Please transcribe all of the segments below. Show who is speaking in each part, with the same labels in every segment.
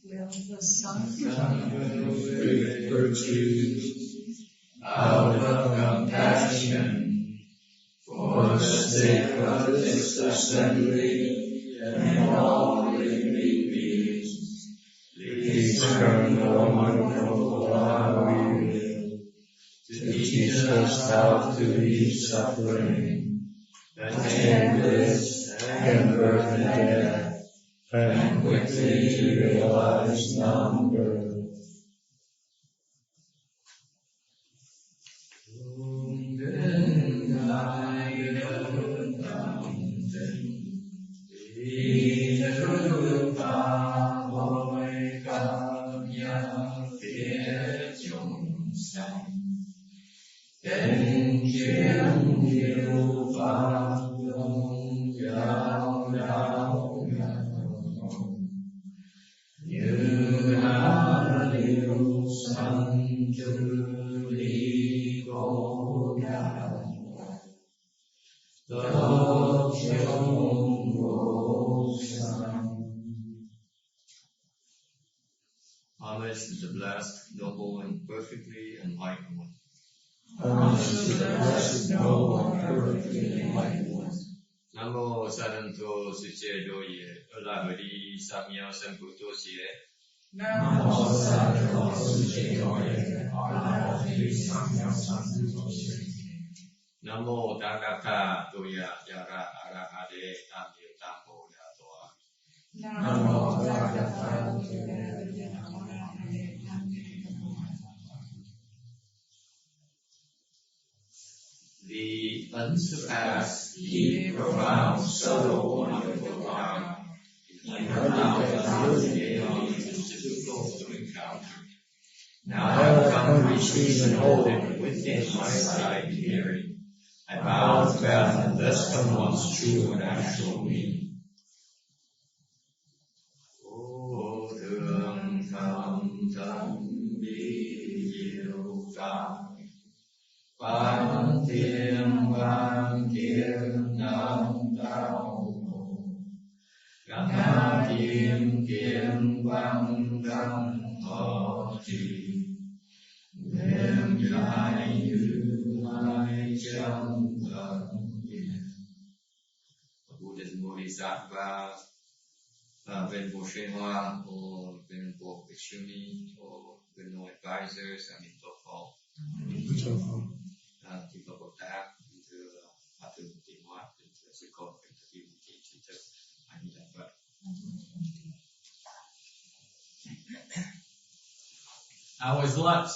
Speaker 1: Will the sun
Speaker 2: with virtues out of compassion for the sake of this assembly and all living beings, please turn the wonderful how you will to teach us how to leave suffering, attain bliss and birth and death, and quickly to realize non-birth.
Speaker 3: Homage to the blessed, noble, and perfectly enlightened one.
Speaker 2: Homage to the blessed, noble, and perfectly enlightened one.
Speaker 3: Namo Saranto Suche Doye, Olabadi Samya Samputo Siye.
Speaker 2: Namo Saranto Suche Doye, Olabadi Samya Samputo Siye.
Speaker 3: Namo Tagaka Doya Yaga Arahade Tamye Tambo Yatoa.
Speaker 2: Namo Tagaka Doya.
Speaker 3: The unsurpassed, deep, profound, subtle, wonderful God, in her mouth is difficult to encounter. Now I have come to receive and hold it within my sight and hearing. I bow to that and thus come one's true and actual meaning. O thương thầm thầm bi diệu pháp, Văn thiên nam đạo mộ, Ngã thiên kiến văn đăng thọ trì, Đêm dài như mai trong thần điện. Buddha's Bodhisattva, Venerable Shenhua, or Venerable Bhikshuni, or Venerable Advisors, and Mitofo. Thì có Bồ Tát, thưa Hòa Thượng Tiến Hóa, thưa Sư Cô, thưa Kim Thị Trí Thức, A Di Đà Phật. How was lunch?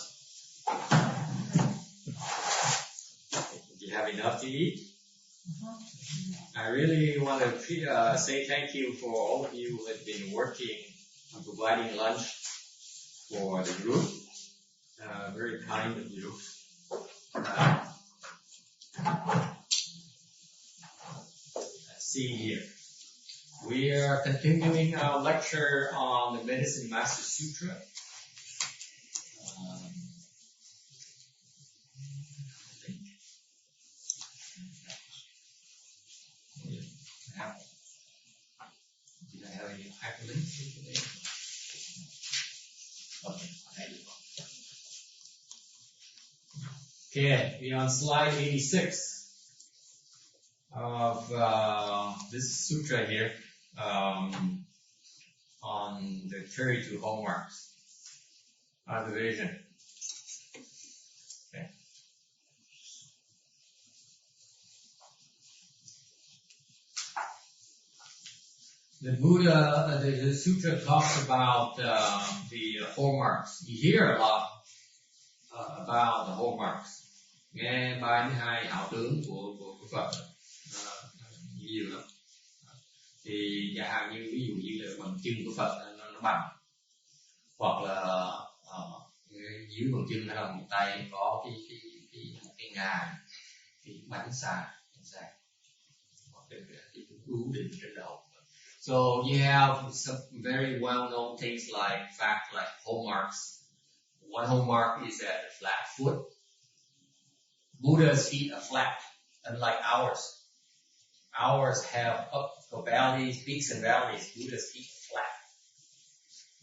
Speaker 3: Did you have enough to eat? I really want to say thank you for all of you who have been working on providing lunch for the group. Very kind of you. Let's see here. We are continuing our lecture on the Medicine Master Sutra. Did I have any hyperlinks today? Okay, there you go. Okay, we're on slide 86 of this sutra here on the 32 hallmarks of the vision. Okay. The Buddha, the sutra talks about the hallmarks. You hear a lot about the hallmarks. Nghe bài thứ hai ảo tướng của Phật nhiều lắm. Thì chẳng hạn như ví dụ như là bằng chân của Phật nó bằng, hoặc là dưới bằng chân là một tay có cái ngài, cái bánh xà, hoặc là cái ưu định trên đầu. So you have some very well-known things like hallmarks. One hallmark is that the flat foot. Buddha's feet are flat, unlike ours. Ours have up valleys, peaks and valleys. Buddha's feet are flat.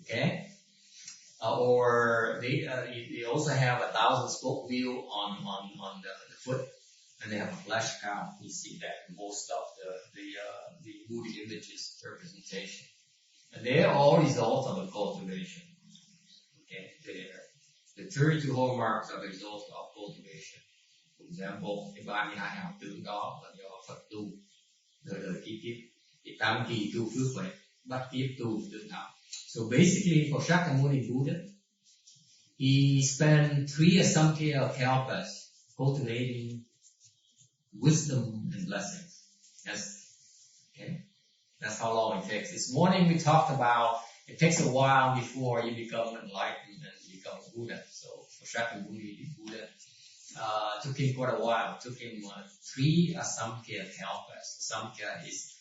Speaker 3: Okay? Or they also have 1,000 spoke wheel on the foot, and they have a flesh cow. You see that in most of the Buddhist images representation. And they are all results of the cultivation. Okay, the 32 hallmarks are the results of cultivation. For example, cái 32 hào tướng đó là do Phật tu, đời kiếp, thì 8 kỳ tu phước huệ, bắt kiếp tu tương thọ. So basically, for Shakyamuni Buddha, he spent 3 Asamkhya kalpas cultivating wisdom and blessings. That's how long it takes. This morning we talked about it takes a while before you become enlightened and you become Buddha. So for Shakyamuni Buddha, took him quite a while. It took him 3 Asamkhya kalpas. Asamkhya is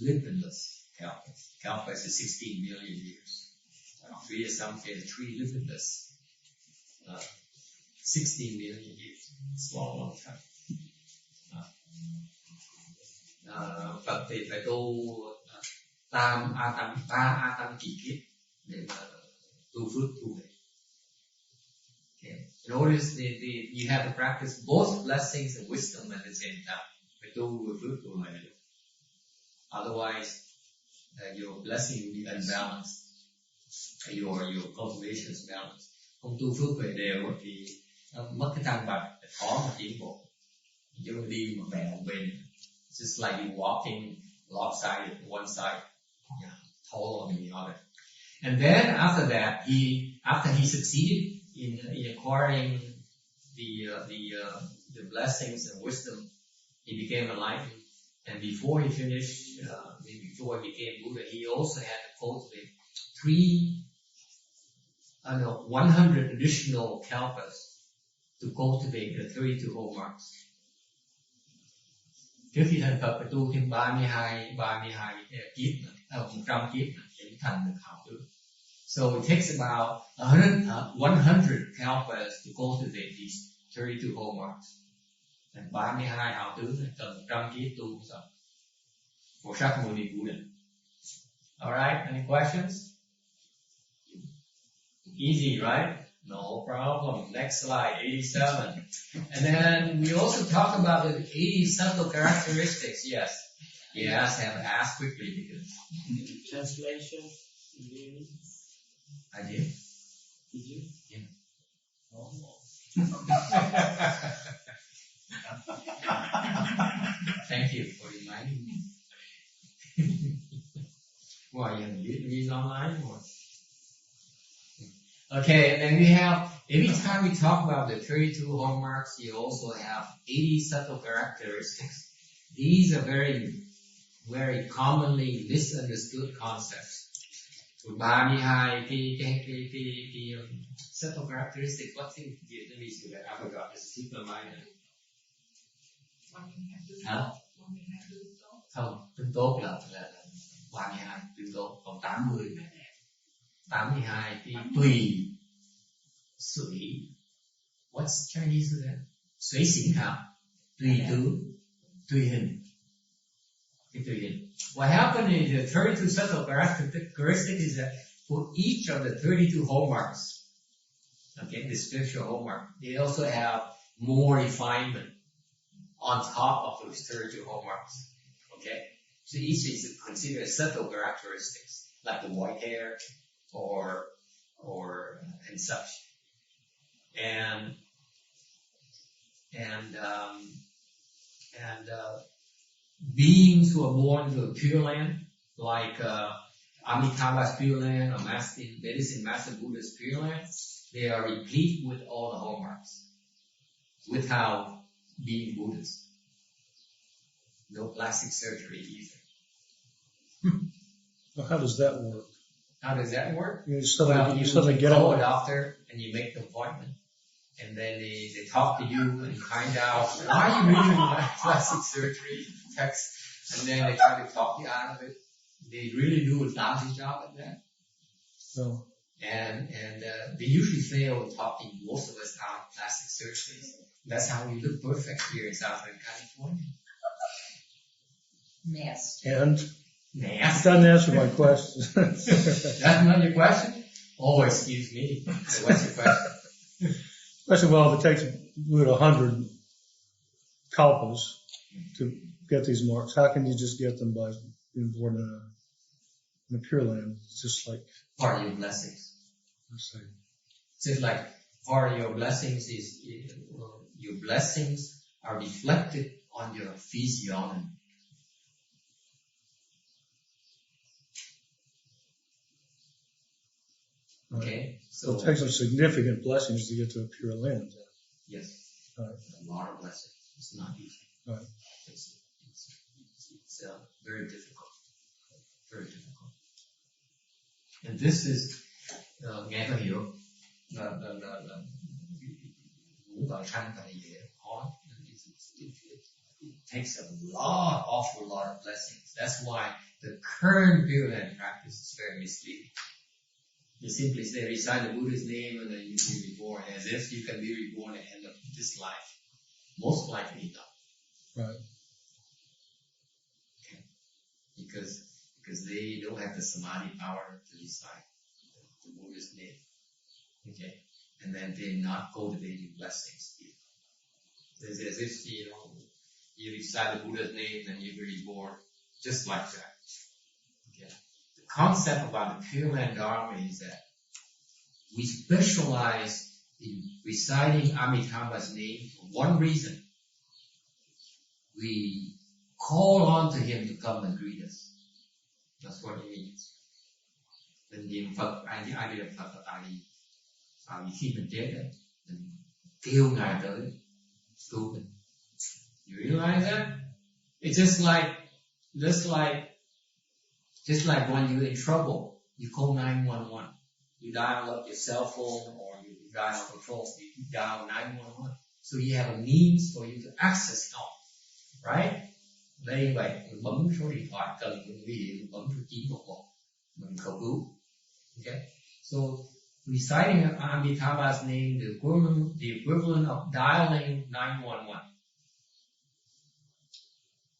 Speaker 3: limitless kalpas. Kalpas is 16 million years. 3 Asamkhya, 3 limitless. 16 million years. It's a long time. Phật thì phải tu 3 A Tam kỳ kiếp để mà tu phước tu huệ. Okay. Notice you have to practice both blessings and wisdom at the same time. Phải tu vừa phước tu huệ. Otherwise, your blessing will be unbalanced. Your cultivation is balanced. Không tu phước huệ đều thì mất cái thăng bằng, khó mà tiến bộ. Chứ đi mà bè một bên. It's just like you walking lopsided on one side, taller than the other. And then after that, after he succeeded in acquiring the blessings and wisdom, he became enlightened. And before he finished, before he became Buddha, he also had to cultivate 100 additional kalpas to cultivate the 32 hallmarks. Trước khi thành Phật phải tu thêm 32 kiếp nữa, 100 kiếp nữa để thành được hảo tướng. So it takes about 100 kalpas to cultivate these 32 hallmarks. And 32 hảo tướng này cần 100 kiếp tu xong. For Shakyamuni Buddha. Alright, any questions? Easy, right? No problem. Next slide, 87. And then we also talk about the 80 subtle characteristics. Yes. Yes, have to ask quickly because...
Speaker 2: Translation?
Speaker 3: I did.
Speaker 2: Did you?
Speaker 3: Yeah.
Speaker 2: Oh.
Speaker 3: Thank you for reminding me. Well, you read online or... Okay, and then we have, every time we talk about the 32 hallmarks, you also have 80 subtle characteristics. These are very, very commonly misunderstood concepts. 32 cái subtle characteristics. What's in Vietnamese? I forgot. It's super minor. Hả? Không, tương tốt là 32 tương tốt, còn 80 cái tùy suy. What's Chinese for that? Suy xỉn hảo, tùy tướng, tùy hình. Cái tùy hình. What happened in the 32 subtle characteristics is that for each of the 32 hallmarks, okay, the spiritual hallmark, they also have more refinement on top of those 32 hallmarks. Okay? So each is considered subtle characteristics, like the white hair, or and such, and beings who are born to a pure land, like Amitabha's pure land or Medicine Master Buddha's pure land, they are replete with all the hallmarks, without being Buddhas. No plastic surgery either.
Speaker 1: Well, how does that work?
Speaker 3: How does that work?
Speaker 1: You suddenly get
Speaker 3: call a doctor and you make an appointment, and then they talk to you and find out why you really want plastic surgery, text, and then they try to talk you out of it. They really do a lousy job at that.
Speaker 1: So.
Speaker 3: And they usually fail in talking most of us out of plastic surgery. That's how we look perfect here in Southern California.
Speaker 4: Mess.
Speaker 1: And It
Speaker 3: Nasty.
Speaker 1: doesn't answer my question.
Speaker 3: That's not your question? Oh, excuse me. So what's your question?
Speaker 1: Question, well, if it takes Buddha 100 kalpas to get these marks, how can you just get them by being born in a pure land? It's just like,
Speaker 3: Part of your blessings.
Speaker 1: let's say,
Speaker 3: Just like part of your blessings is, your blessings are reflected on your physiognomy. Okay?
Speaker 1: so it takes some significant blessings to get to a pure land.
Speaker 3: Yes.
Speaker 1: Right.
Speaker 3: A lot of blessings. It's not easy.
Speaker 1: Right.
Speaker 3: It's very difficult. Very difficult. And this is, nghe có hiểu, là muốn vào sanh phải dễ, khó. It takes a lot, awful lot of blessings. That's why the current Pure Land practice is very misleading. You simply say, recite the Buddha's name and then you can be reborn, as if you can be reborn at the end of this life. Most likely not.
Speaker 1: Right.
Speaker 3: Okay. Because they don't have the samadhi power to recite the Buddha's name. Okay. And then they're not cultivating blessings either. It's as if, you recite the Buddha's name and you're reborn, just like that. Okay. The concept about the Pure Land Dharma is that we specialize in reciting Amitabha's name for one reason. We call on to him to come and greet us. That's what it means. Mình niệm Phật, ai niệm Phật là tại vì khi mình chết đấy, mình kêu Ngài tới cứu mình. You realize that? It's just like when you're in trouble, you call 911. You dial up your cell phone or you dial up a phone, you dial 911. So you have a means for you to access help. Right? Đây vậy, mình bấm số điện thoại cần mình nguy hiểm, mình bấm số 911. Mình cầu cứu. Okay? So reciting Amitabha's name, the equivalent of dialing 911.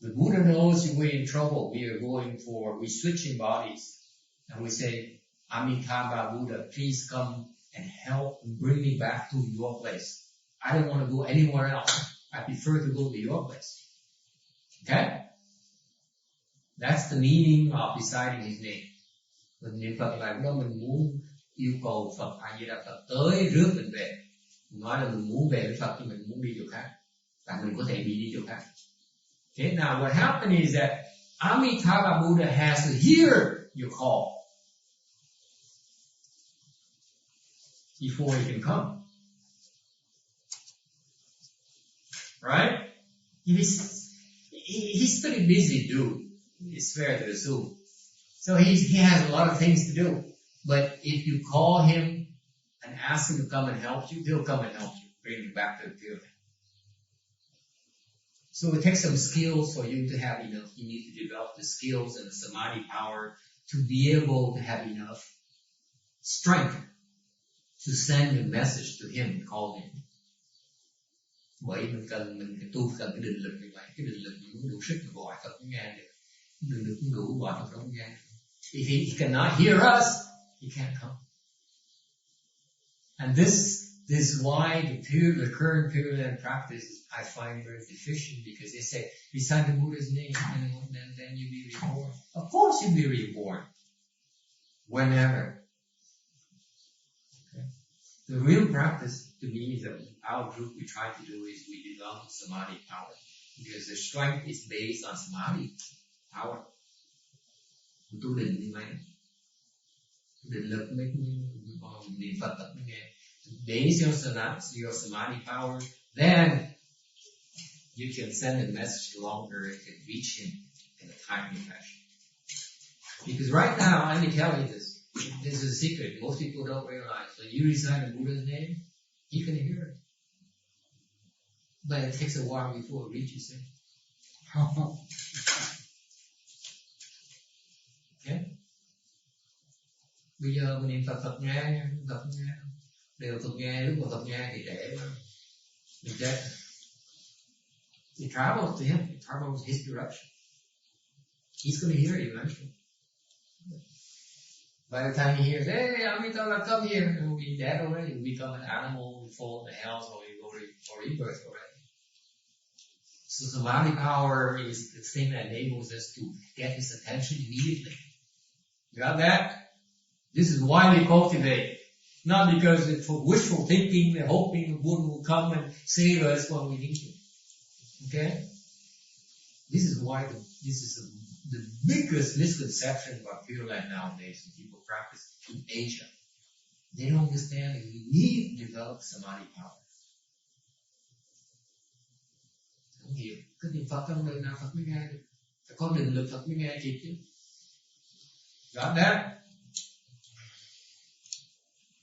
Speaker 3: The Buddha knows we're in trouble. We're switching bodies. And we say, Amitabha Buddha, please come and help and bring me back to your place. I don't want to go anywhere else. I prefer to go to your place. Okay? That's the meaning of reciting his name. Mình niệm Phật là lúc đó mình muốn yêu cầu Phật A Di Đà Phật tới rước mình về. Mình nói là mình muốn về với Phật nhưng mình muốn đi chỗ khác. Và mình có thể đi chỗ khác. Okay, now what happened is that Amitabha Buddha has to hear your call before he can come. Right? He's pretty busy dude. It's fair to assume. So he has a lot of things to do. But if you call him and ask him to come and help you, he'll come and help you, bring you back to the pure land. So it takes some skills for you to have enough. You need to develop the skills and the samadhi power to be able to have enough strength to send a message to him and call him. Bởi mình tu cần cái định lực như vậy. Cái định lực mình muốn đủ sức để gọi Phật nghe được. Định lực cũng đủ gọi Phật không nghe. If he cannot hear us, he can't come. And this is why the current Pure Land practice I find very deficient, because they say recite the Buddha's name and then you be reborn. Of course you'll be reborn. Whenever. Okay. The real practice to me is that our group we try to do is we develop samadhi power. Because the strength is based on samadhi power. Tu định như vậy. Định lực mới niệm Phật tập mới nghe. Base your samadhi power, then you can send a message longer and can reach him in a timely fashion. Because right now, let me tell you this. This is a secret. Most people don't realize. When you recite the Buddha's name, you can hear it. But it takes a while before it reaches him. Okay? Bây giờ mình niệm Phật nghe, Phật nghe. Đều Phật nghe, lúc mà Phật nghe thì trễ mà. Mình chết. It travels to him. It travels his direction. He's going to hear it eventually. By the time he hears, hey, Amitabha, come here, and we'll be dead already. We'll become an animal, we fall in the hells, or we go for rebirth already. So samadhi power is the thing that enables us to get his attention immediately. You got that? This is why we cultivate. Not because it's for wishful thinking, and hoping the Buddha will come and save us when we need him. Okay? This is why this is the biggest misconception about Pure Land nowadays when people practice in Asia. They don't understand that you need to develop samadhi power. Không hiểu. Cái niệm Phật trong đời nào Phật mới nghe được. Phải có định lực Phật mới nghe kịp chứ. Got that?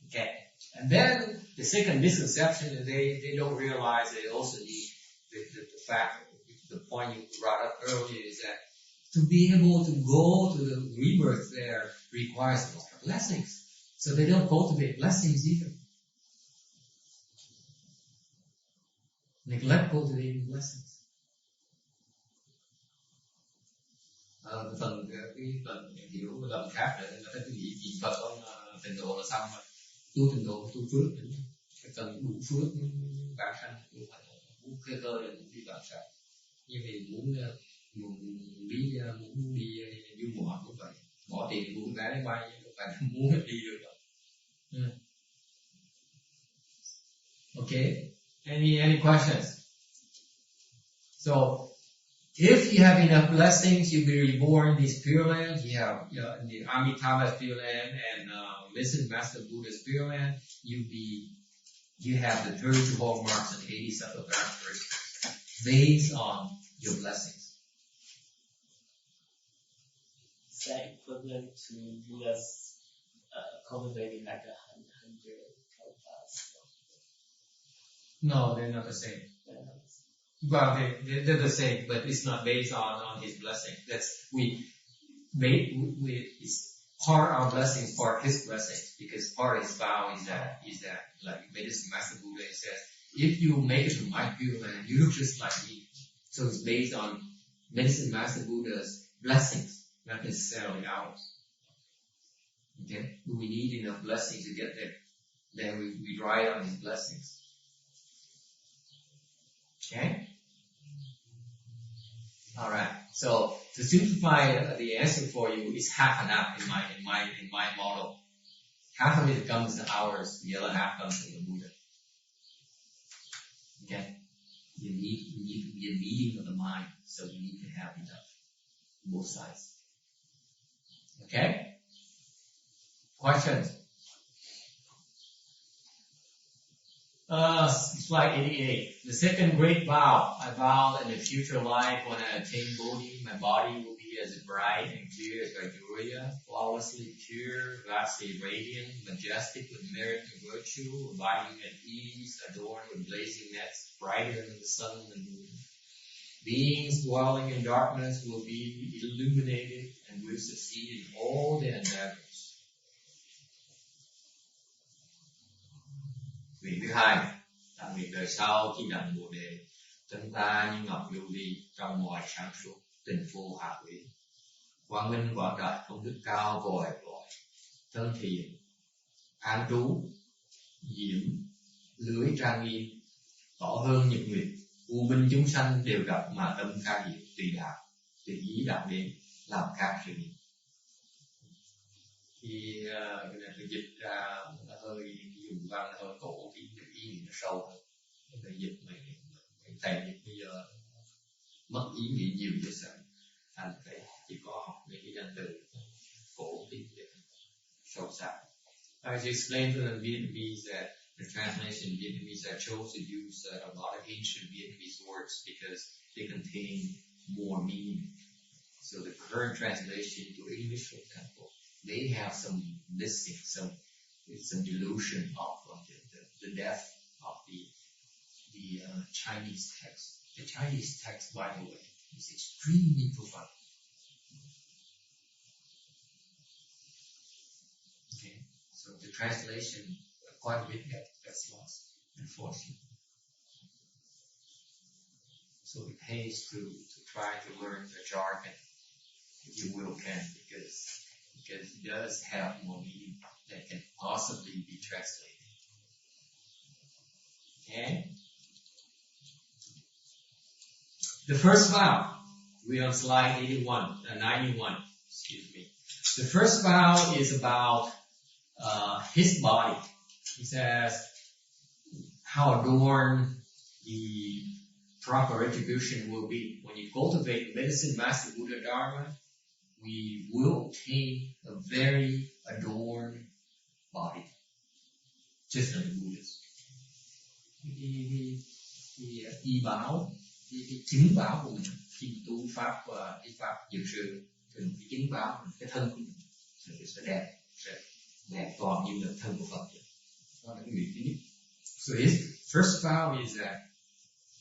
Speaker 3: Okay. And then the second misconception is they don't realize they also need the fact, the point you brought up earlier is that to be able to go to the rebirth there requires a lot of blessings. So they don't cultivate blessings either. Neglect cultivating blessings. Cái phần hiểu cái lần khác nữa, người ta cứ nghĩ Phật ông tịnh độ là xong rồi. Tu tịnh độ tu phước, cái cần đủ phước vãng sanh, muốn khơi cơ để muốn đi vãng sanh. Như vậy muốn đi du ngoạn cũng vậy, bỏ tiền mua vé máy bay, không phải muốn đi được đâu. Okay, any questions? So if you have enough blessings, you'll be reborn in this Pure Land. You have in the Amitabha Pure Land and Listen Master Buddha's Pure Land. You have the 32 hallmarks and 80 subtle characteristics based on your blessings.
Speaker 2: Is that equivalent to Buddha's cultivating like 100 kalpas?
Speaker 3: No, they're not the same. Well, they're the same, but it's not based on his blessing. It's part of our blessings, part his blessings, because part of his vow is that like Medicine Master Buddha says, if you make it to my Pure Land, you look just like me. So it's based on Medicine Master Buddha's blessings, not necessarily ours. Okay, we need enough blessings to get there. Then we rely on his blessings. Okay. All right. So to simplify the answer for you is half and half in my model. Half of it comes to ours, the other half comes from the Buddha. Okay. You need to be a meeting of the mind, so you need to have enough both sides. Okay. Questions? Slide 88. The second great vow. I vow that in the future life, when I attain Bodhi, my body will be as bright and clear as Vaidurya, flawlessly pure, vastly radiant, majestic with merit and virtue, abiding at ease, adorned with blazing nets, brighter than the sun and the moon. Beings dwelling in darkness will be illuminated and will succeed in all their endeavors. Nguyện thứ hai, là nguyện đời sau khi đặng Bồ Đề, chân ta như ngọc lưu ly trong mọi sáng suốt, tình vô hạ quý. Quang minh quảng đại công đức cao vòi vòi, thân thiện, an trú, diễm, lưới trang nghiêm, tỏ hơn nhật nguyệt, u minh chúng sanh đều gặp mà tâm ca diệm tùy đạo, tùy ý đạo đến, làm khác sự nghiệp. Khi cái này tôi dịch ra nó hơi dùng văn hơi cổ, ý nghĩa nó sâu hơn. Cái dịch mình thầy dịch bây giờ mất ý nghĩa nhiều cho sao, thành phải chỉ có học những cái danh từ cổ tiếng Việt sâu sắc. As you explained to the Vietnamese that the translation in Vietnamese, I chose to use a lot of ancient Vietnamese words because they contain more meaning. So the current translation to English, for example, they have some missing, some delusion of the depth of the Chinese text. The Chinese text, by the way, is extremely profound. Okay, so the translation quite a bit gets lost, unfortunately. So it pays to try to learn the jargon you will can, because it does have more meaning that can possibly be translated. Okay? The first vow, we're on slide 91, excuse me. The first vow is about his body. He says how adorned the proper retribution will be. When you cultivate medicine, master, Buddha, Dharma, we will obtain a very adorned body, just like the Buddhas. Y báo, cái chứng báo của mình khi tu pháp và cái pháp dược sư, thì cái chứng báo cái thân của mình sẽ đẹp toàn như là thân của Phật vậy. Đó là cái nguyện thứ nhất. So his first vow is that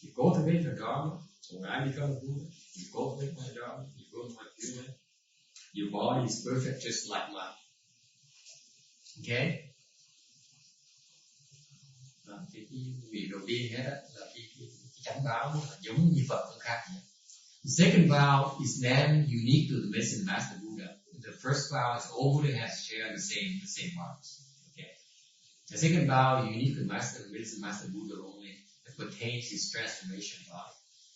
Speaker 3: you cultivate the Dharma. So when I become a Buddha, you cultivate my Dharma, you go to my human. Your body is perfect just like mine. Okay? Cái vị đầu tiên hết là cái chánh báo là giống như Phật không khác nữa. The second vow is then unique to the medicine master Buddha. The first vow is all Buddha has shared the same marks. Okay. The second vow is unique to the medicine master Buddha only. It pertains his transformation body.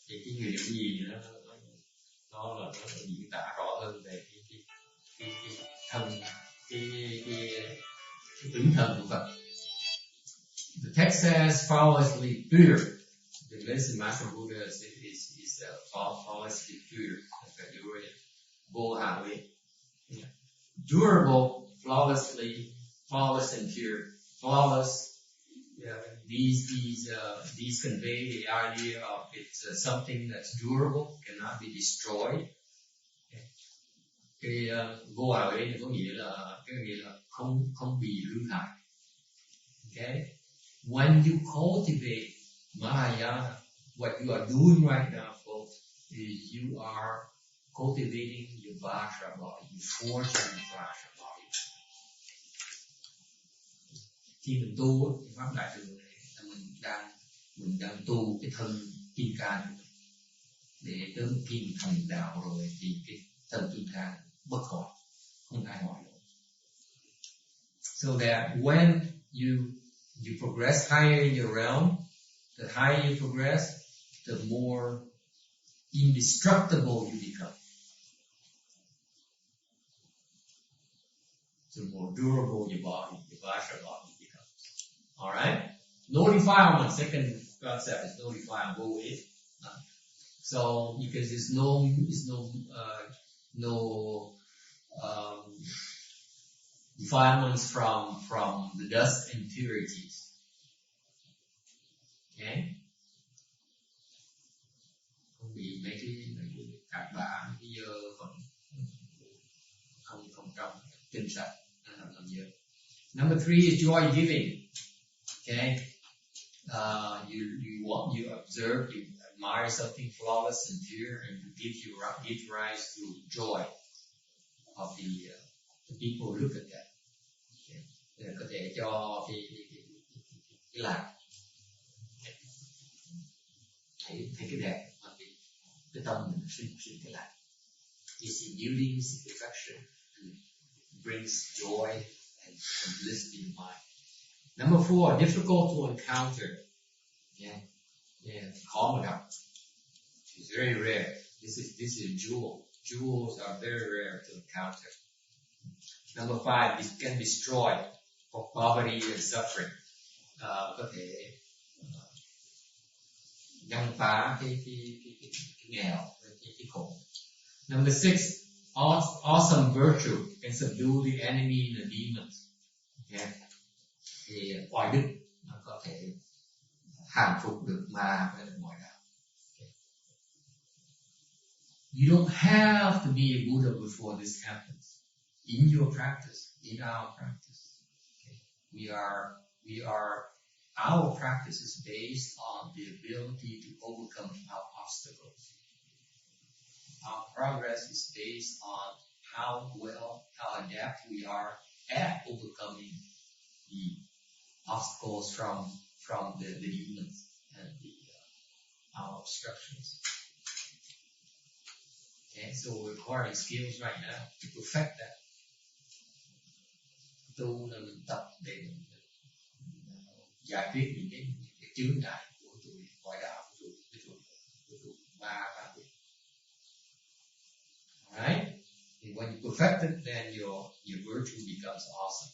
Speaker 3: Thì cái người điều gì nó diễn tả rõ hơn về cái thân, cái tướng thân của Phật. The text says flawlessly pure. The medicine master Buddha is flawlessly pure. Durable, flawless and pure. Flawless. These convey the idea of it's something that's durable, cannot be destroyed. Cái vô hại ấy có nghĩa là không bị hư hại. Okay. When you cultivate Mahayana, what you are doing right now, folks, is you are cultivating your Vajra body, you forging your Vajra body. Khi mình tu cái pháp đại thừa này là mình đang tu cái thân kim cang của mình, để tới khi mình thành đạo rồi thì cái thân kim cang bất hoại, không ai hoại được. So that when you progress higher in your realm, the higher you progress, the more indestructible you become. The more durable your body, your Vajra body becomes. Alright? No defilement, second concept is no defilement. Vô ích. So, because there's no defilements from the dust and impurities. Okay? Không bị mấy cái cát bã, mấy cái dơ vẫn không trong tinh sạch làm dơ. Number 3 is joy giving. Okay? You observe, you admire something flawless and pure, and it gives rise to joy of the people who look at that. Okay. Có thể cho cái lạc thấy cái đẹp mà cái tâm mình sinh cái lạc. You see beauty, you see perfection, and it brings joy and bliss in your mind. Number 4, difficult to encounter. Khó mà gặp. It's very rare. This is a jewel. Jewels are very rare to encounter. Number 5, it can destroy poverty and suffering. Có thể ngăn phá cái nghèo, cái khổ. Number 6, awesome virtue can subdue the enemy and the demons. Okay. Thì oai đức nó có thể hàng phục được ma hay là ngoại đạo. Okay. You don't have to be a Buddha before this happens. In your practice, in our practice, okay, our practice is based on the ability to overcome our obstacles. Our progress is based on how adept we are at overcoming the obstacles from the demons and our obstructions. Okay, so we're acquiring skills right now to perfect that. Tu là mình tập để mình giải quyết những cái chướng ngại của tuổi ngoại đạo, của tuổi 3 tuổi. Alright? And when you perfect it, then your virtue becomes awesome.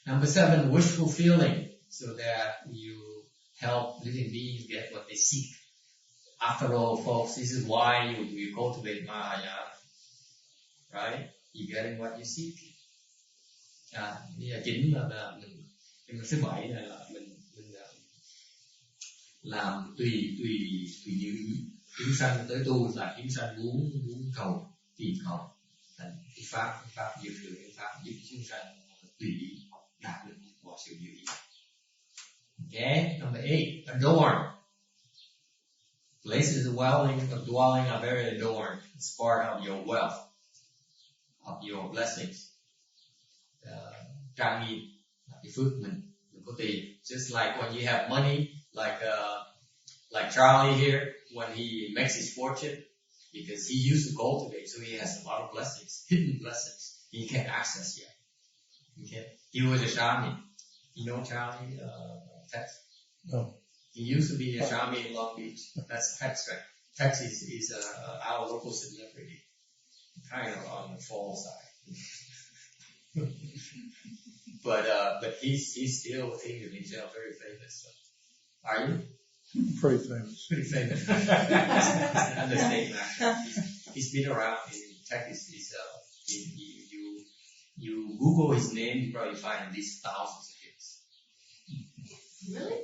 Speaker 3: Number 7, wish fulfilling, so that you help living beings get what they seek. After all, folks, this is why you cultivate Mahayana. Right? You're getting what you seek. Bây giờ chính là mình thứ 7 này là mình làm tùy như chúng sanh tới tu là chúng sanh muốn cầu tìm cầu thành cái pháp diệu thường, cái pháp giúp chúng sanh tùy ý đạt được mọi sự diệu ý. Okay, number 8, adorn. Places of dwelling are very adorned. It's part of your wealth, of your blessings. Trang nghiêm là cái phước mình có tiền. Just like when you have money, like Charlie here, when he makes his fortune, because he used to cultivate, so he has a lot of blessings, hidden blessings he can't access yet. Okay, he was a shaman. You know Charlie Tex?
Speaker 1: No.
Speaker 3: He used to be a shaman in Long Beach. That's Tex, right? Tex is our local celebrity, kind of on the fall side. But he's still thinking himself very famous. So. Are you?
Speaker 1: Pretty famous.
Speaker 3: Pretty famous. Understatement. He's been around in Texas. You Google his name, you probably find at least thousands of hits.
Speaker 2: Really?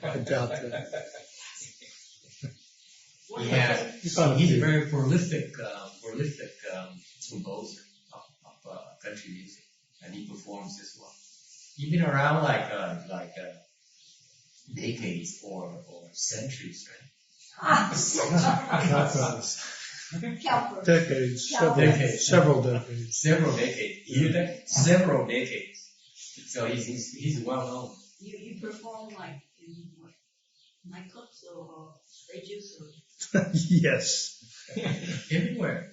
Speaker 1: I doubt that.
Speaker 3: He's a very prolific composer of country music, and he performs as well. He's been around like decades or centuries, right?
Speaker 1: Decades. Several decades.
Speaker 3: Several decades. You hear that? Several decades. So he's well known.
Speaker 2: You perform like in what, nightclubs or stages or?
Speaker 1: Yes.
Speaker 3: Everywhere.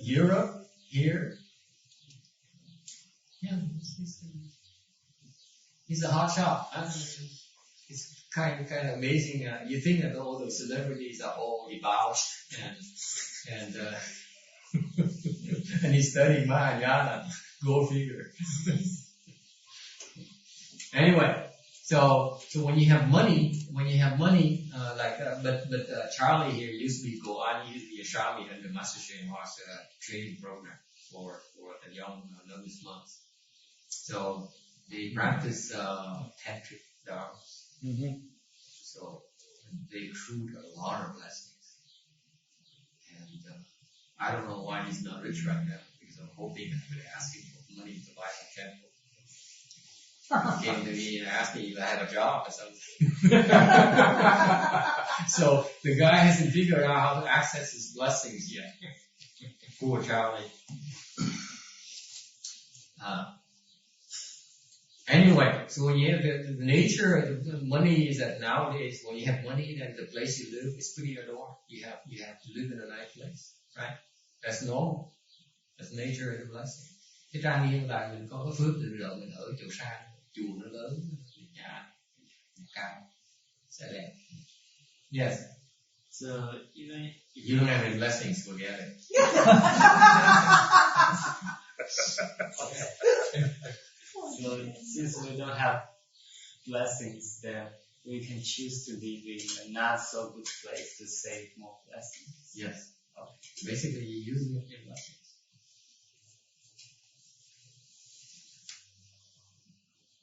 Speaker 3: Europe, here. Yeah, he's a hot shot. It's kind of amazing. You think that all those celebrities are all debauched and and he's studying Mahayana. Go figure. Anyway, so when you have money, but Charlie here used to be he used to be a shaman under Master Shenhua's training program for the young novice monks. So they practice tantric dharmas.
Speaker 1: Mm-hmm.
Speaker 3: So they accrued a lot of blessings. And I don't know why he's not rich right now, because I'm hoping that they're asking for money to buy some temple. He came to me and asked me if I had a job or something. So the guy hasn't figured out how to access his blessings yet. Poor Charlie. Anyway, so when you have the nature of the money is that nowadays when you have money, then the place you live is pretty adorned. You have to live in a nice place, right? That's normal. That's nature of the blessing. Cái trang nghiêm là mình có phước từ rồi mình ở chỗ sang, chùa nó lớn, nhà cao, sẽ đẹp. Yes.
Speaker 4: So even
Speaker 3: if you don't have any blessings, forget it.
Speaker 4: So since we don't have blessings, then we can choose to live in a not so good place to save more blessings.
Speaker 3: Yes. Okay. Basically, you're using up your blessings.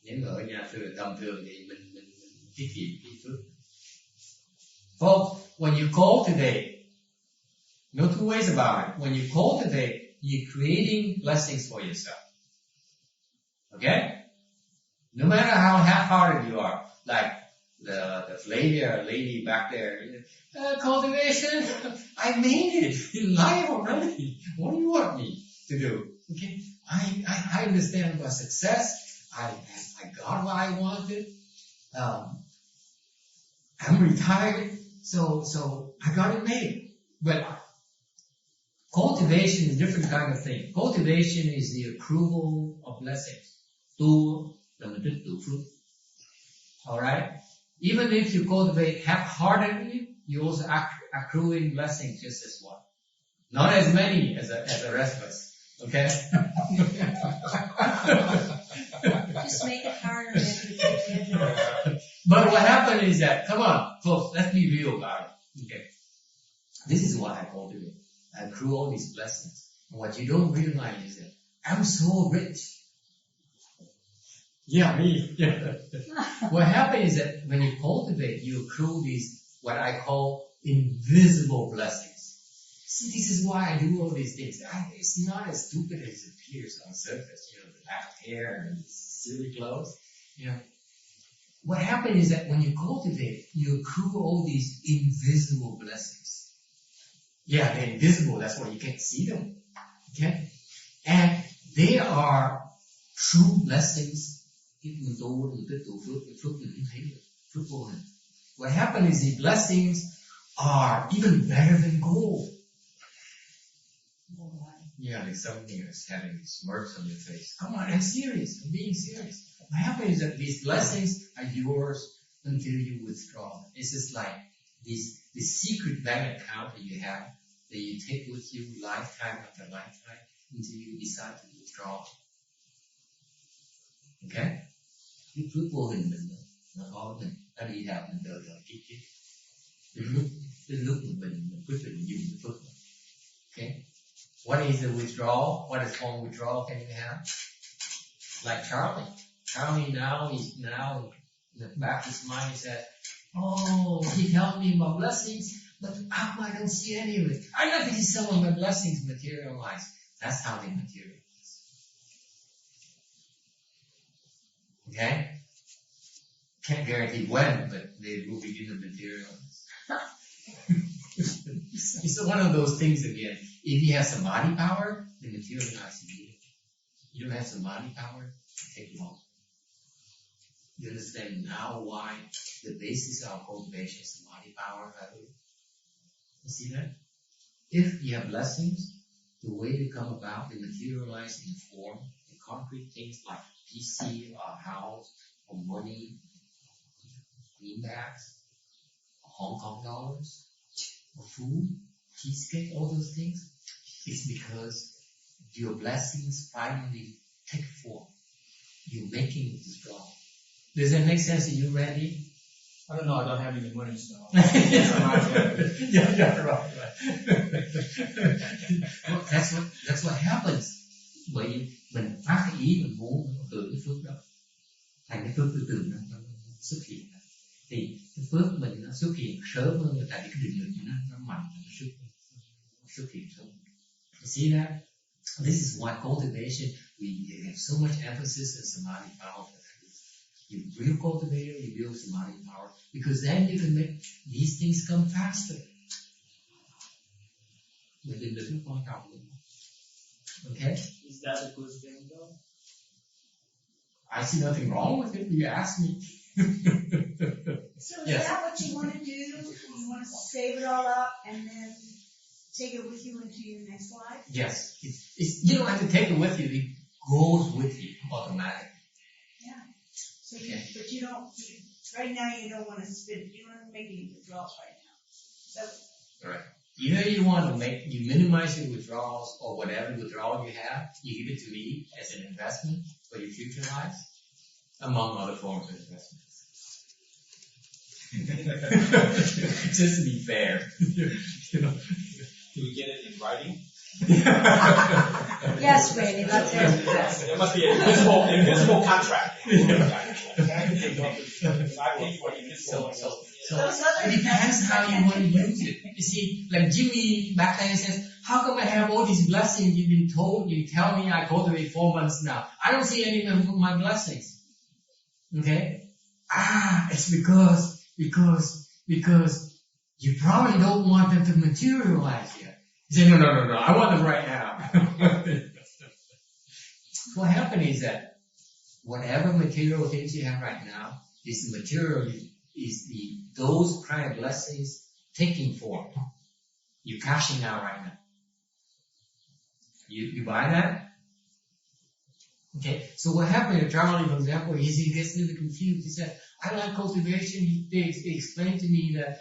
Speaker 3: Nếu ở nhà tầm thường thì mình tiết kiệm cái phước. Folks, when you cultivate, no two ways about it. When you cultivate, you're creating blessings for yourself. Okay? No matter how half-hearted you are, like the lady back there, cultivation, I made it in life already. What do you want me to do? Okay? I understand about success. I got what I wanted. I'm retired, so I got it made. But cultivation is a different kind of thing. Cultivation is the approval of blessings. Tu là mình tích tụ phước. Alright? Even if you cultivate half-heartedly, you also accruing blessings just as well. Not as many as the rest of us. Okay?
Speaker 2: Just make it harder if you take it.
Speaker 3: But what happened is that, come on, folks, let's be real about it. Okay. This is what I cultivate. I accrue all these blessings. And what you don't realize is that I'm so rich. Yeah, me. Yeah. What happens is that when you cultivate, you accrue these, what I call invisible blessings. See, this is why I do all these things. It's not as stupid as it appears on the surface, the black hair and silly clothes, What happens is that when you cultivate, you accrue all these invisible blessings. Yeah, they're invisible, that's why you can't see them. Okay? And they are true blessings. What happens is the blessings are even better than gold. Yeah, like something is having smirks on your face. Come on, I'm serious. I'm being serious. What happens is that these blessings are yours until you withdraw. It's just like this secret bank account that you have that you take with you lifetime after lifetime until you decide to withdraw. Okay? Cái phước vô hình mình nó có mình, nó đi theo mình đời kiếp. Đến lúc mình quyết định dùng cái phước. Okay? What is the withdrawal? What is one withdrawal can you have? Like Charlie. Charlie now in the back of his mind he says, oh, he helped me my blessings, but I don't see any of it. I'd like to see some of my blessings materialize. That's how they materialize. Okay? Can't guarantee when, but they will begin to materialize. It's one of those things again. If you have samadhi power, they materialize immediately. You don't have samadhi power, it takes long. You understand now why the basis of cultivation is samadhi power? You see that? If you have blessings, the way they come about, they materialize in form, in concrete things like PC, or house, or money, greenbacks, Hong Kong dollars, or food, cheesecake, all those things. It's because your blessings finally take form. You're making it withdrawal. Does that make sense to you, Randy?
Speaker 5: I don't know, I don't have any money, so.
Speaker 3: Yeah, right. Well, that's what happens. Bởi vì mình phát cái ý mình muốn từ cái phước đó, thành cái phước từ từ nó xuất hiện. Thì cái phước mình nó xuất hiện sớm hơn, tại vì cái định lực nó mạnh, nó xuất hiện sớm. You see that? This is why cultivation, we have so much emphasis on samadhi power. You real cultivator, you build samadhi power, because then you can make these things come faster. Okay?
Speaker 4: Is that a good thing though?
Speaker 3: I see nothing wrong with it. You asked me.
Speaker 2: So is that what you want to do? You want to save it all up and then take it with you into your next life?
Speaker 3: Yes. It's, you don't have to take it with you. It goes with you automatically.
Speaker 2: Yeah. So but you don't, right now you don't want to spend, you don't want to make any withdrawals right now. So.
Speaker 3: Right. Either you want to you minimize your withdrawals or whatever withdrawal you have, you give it to me as an investment for your future lives, among other forms of investments. Just to be fair.
Speaker 5: Do we get it in writing?
Speaker 2: Yes, Randy, let's answer that.
Speaker 5: There must be an invisible contract.
Speaker 3: So it depends how you want to use it. You see, like Jimmy back then says, how come I have all these blessings you've been told? You tell me I cultivate 4 months now. I don't see any of my blessings. Okay? It's because you probably don't want them to materialize yet. You say, no, I want them right now. What happened is that whatever material things you have right now, this material is those kind of blessings taking form. You're cashing out right now. You buy that? Okay, so what happened to Charlie, for example, is he gets a little confused. He said, I like cultivation. They explained to me that,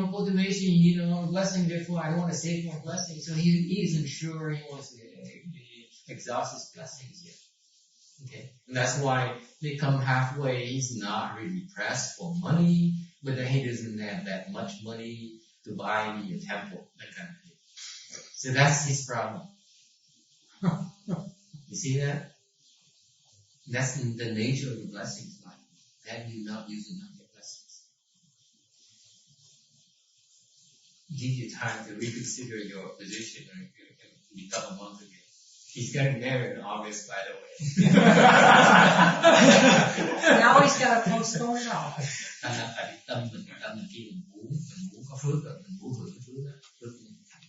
Speaker 3: cultivation, a blessing, therefore I want to save more blessings. So he isn't sure he wants to exhaust his blessings yet. Okay, and that's why they come halfway. He's not really pressed for money, but then he doesn't have that much money to buy me a temple, that kind of thing. So that's his problem. You see that? That's the nature of the blessings, like that you're not using up your blessings. Give you time to reconsider your position and become a monk again. He's getting married in August, by the way.
Speaker 2: Now he's got to postpone it all.
Speaker 3: Tại vì tâm mình kia mình muốn có phước rồi, mình muốn hưởng cái phước đó, phước mình thành.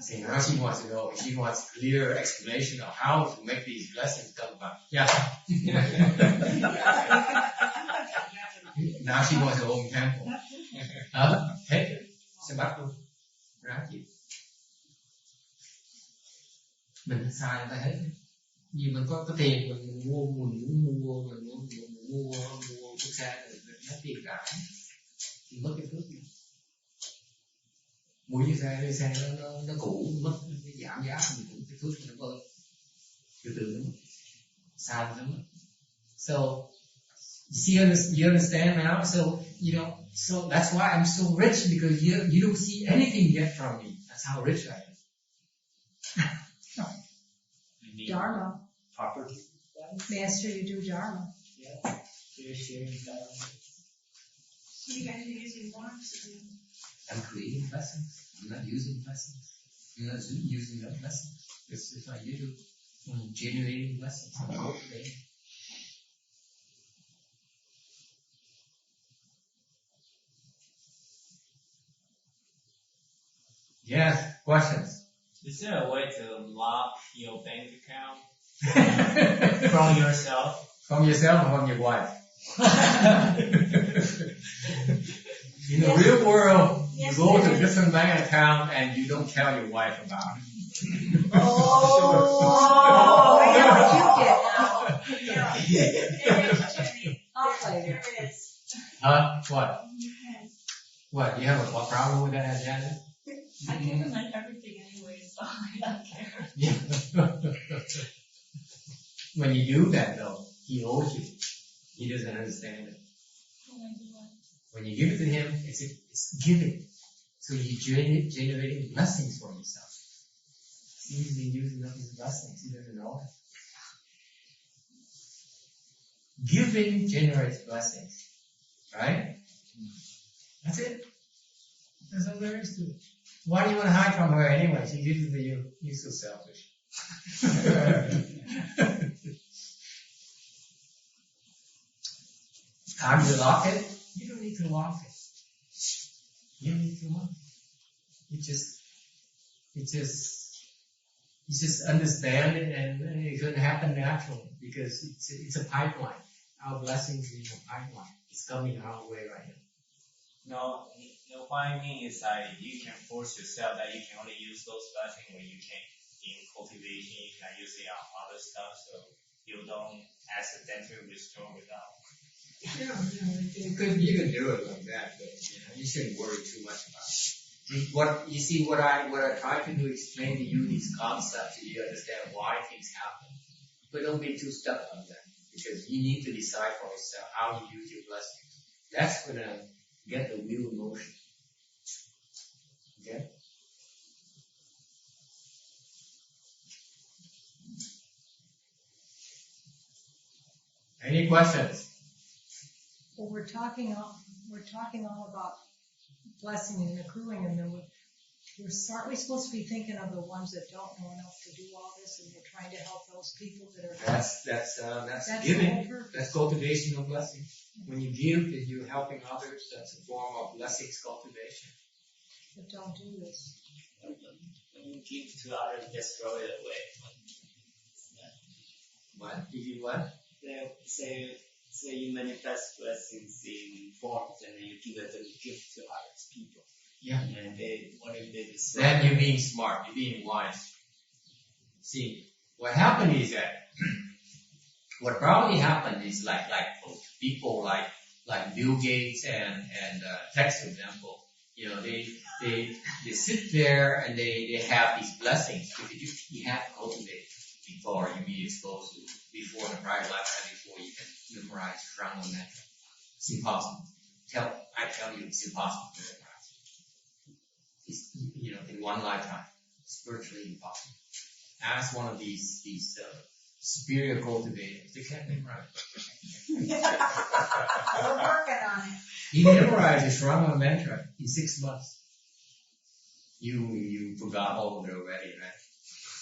Speaker 3: See, now she wants to know. She wants clear explanation of how to make these blessings come about. Yeah. Now she wants her own temple. Hết, sẽ bắt luôn. Ráng chịu. Mình sai ta hết. Vì mình có tiền mình muốn mua chiếc xe rồi mình hết tiền cả. Thì mất cái phước gì. Mua chiếc xe nó cũ mất cái giảm giá mình cũng cái phước nó vơi. Từ từ nó mất. Sai nó mất. So you understand now? So so that's why I'm so rich, because you don't see anything yet from me. That's how rich I am.
Speaker 2: Dharma.
Speaker 4: Property.
Speaker 2: Master, you do Dharma.
Speaker 4: Yeah. You're sharing Dharma.
Speaker 2: So you guys are using marks.
Speaker 3: I'm creating blessings. I'm not using blessings. I'm not using up blessings. It's just like you do. I'm generating blessings. I'm cultivating. Yes, questions?
Speaker 4: Is there a way to lock your bank account from yourself?
Speaker 3: From yourself or from your wife? In the real world, you go to a different bank account and you don't tell your wife about it.
Speaker 2: Oh, yeah, but you get I'll play
Speaker 6: There is.
Speaker 3: Huh? What?
Speaker 6: You can.
Speaker 3: What? You have a problem with that, Janet?
Speaker 6: I give him like everything anyway, so I don't care.
Speaker 3: Yeah. When you do that though, he owes you. He doesn't understand it. When you give it to him, it's giving. So you're generating blessings for yourself. He's been using up his blessings. He doesn't know it. Giving generates blessings. Right? That's it. That's all there is to it. Why do you want to hide from her anyway? She gives it to you. You're so selfish. How do you lock it? You don't need to lock it. You don't need to lock it. You just understand it, and it can happen naturally because it's a pipeline. Our blessings is a pipeline. It's coming our way right now.
Speaker 4: No, what I mean is that you can force yourself that you can only use those blessings when you can in cultivation, you can use it on other stuff, so you don't accidentally restore without.
Speaker 3: You can do it like that, but you shouldn't worry too much about it. What I try to do, explain to you these concepts so you understand why things happen. But don't be too stuck on that, because you need to decide for yourself how you use your blessings. That's gonna get the wheel in motion. Okay? Any questions?
Speaker 2: Well, we're talking all about blessing and accruing, and then aren't we supposed to be thinking of the ones that don't know enough to do all this, and we're trying to help those people that are.
Speaker 3: That's giving. That's cultivation of blessing. When you give, then you're helping others. That's a form of blessings cultivation.
Speaker 2: That don't do this.
Speaker 4: When you give to others, just throw it away.
Speaker 3: What? You give what?
Speaker 4: Say you manifest blessings in forms, and then you give it as a gift to other people.
Speaker 3: Yeah.
Speaker 4: And what if they destroy?
Speaker 3: Then you're being smart, you're being wise. See, what happened is that what probably happened is like people like Bill Gates and Tex, for example, you know, they sit there and they have these blessings because you have to cultivate before you be exposed to, before the prior lifetime, before you can memorize Shranga mantra. It's impossible. I tell you, it's impossible to memorize. It's, you know, in one lifetime, spiritually impossible. Ask one of these superior cultivators. They can't memorize.
Speaker 2: We're working on it.
Speaker 3: He memorized the Shranga mantra in 6 months. You forgot all of it already, right?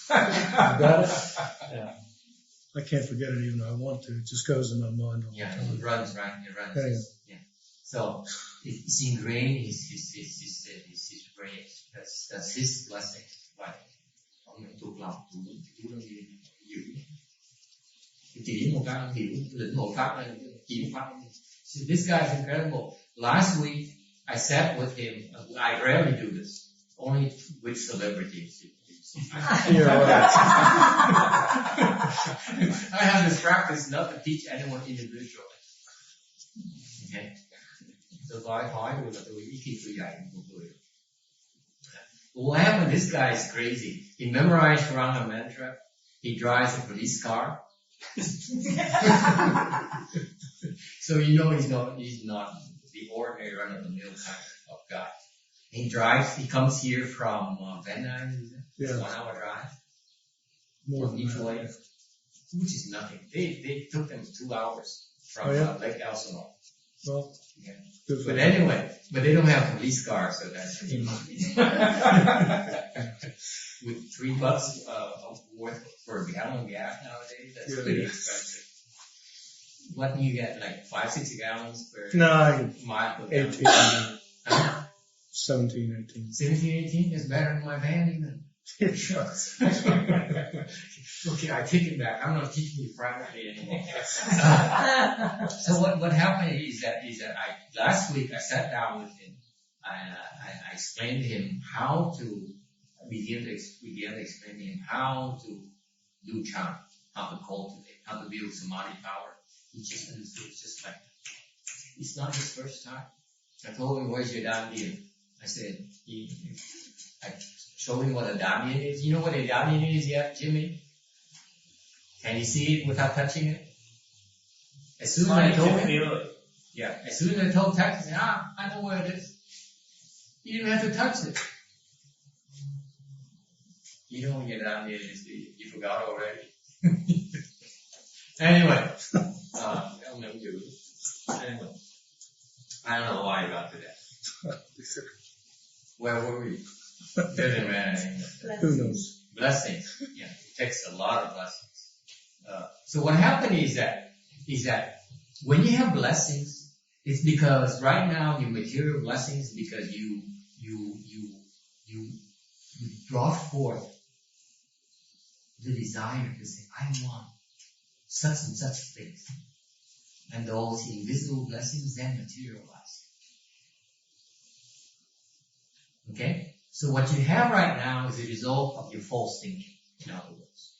Speaker 1: You got it? Yeah. I can't forget it even though I want to. It just goes in my mind all the
Speaker 3: Yeah,
Speaker 1: time.
Speaker 3: it runs, right? It runs.
Speaker 1: Yeah.
Speaker 3: Yeah. So it's ingrained in his brain. That's his blessing. Right? Ông thuộc lòng, chú đang hiểu. Chỉ một cái hiểu lĩnh hội pháp này, chỉ pháp. So this guy is incredible. Last week I sat with him. I rarely do this, only with celebrities.
Speaker 1: You're right.
Speaker 3: I have this practice not to teach anyone individually. Okay. Tôi hỏi rồi là tôi ít khi tôi dạy một người. What happened? This guy is crazy. He memorized Shranga mantra. He drives a police car. So you know he's not the ordinary run-of-the-mill kind of guy. He comes here from Vietnamese.
Speaker 1: Yeah.
Speaker 3: 1 hour drive.
Speaker 1: More
Speaker 3: From
Speaker 1: than
Speaker 3: each
Speaker 1: that.
Speaker 3: way, which is nothing. They took them 2 hours from Lake Elsinore.
Speaker 1: Well,
Speaker 3: Yeah.
Speaker 1: good for
Speaker 3: But
Speaker 1: them.
Speaker 3: anyway, but they don't have police cars, so that's with $3 worth for a gallon of gas nowadays. That's
Speaker 1: Yeah.
Speaker 3: pretty expensive. What do you get? Like 5-6 gallons per
Speaker 1: No,
Speaker 3: mile per
Speaker 1: 18,
Speaker 3: gallon? Huh?
Speaker 1: 17, 18.
Speaker 3: 17, 18 is better than my van even.
Speaker 1: Shucks.
Speaker 3: Okay, I take it back. I'm not teaching you privately anymore. So what happened is that last week I sat down with him. I explained to him how to began to explain to him how to do chant, how to cultivate, how to build samadhi power. He just understood. It's just like it's not his first time. I told him, "Where's your Damian?" I said, I showed him what a Damian is. You know what a Damian is yet, Jimmy? Can you see it without touching it? As soon as I told him, as soon as I told Tex, he said, I know where it is. You didn't have to touch it. You know when you're down there, you forgot already. Anyway, anyway, I don't know why I got to that. Where were we? Doesn't matter.
Speaker 1: Who knows?
Speaker 3: Blessings. Yeah, it takes a lot of blessings. So what happened is that when you have blessings, it's because right now your material blessings because you brought forth the desire to say, I want such and such things. And those invisible blessings then materialize. Okay? So what you have right now is a result of your false thinking, in other words.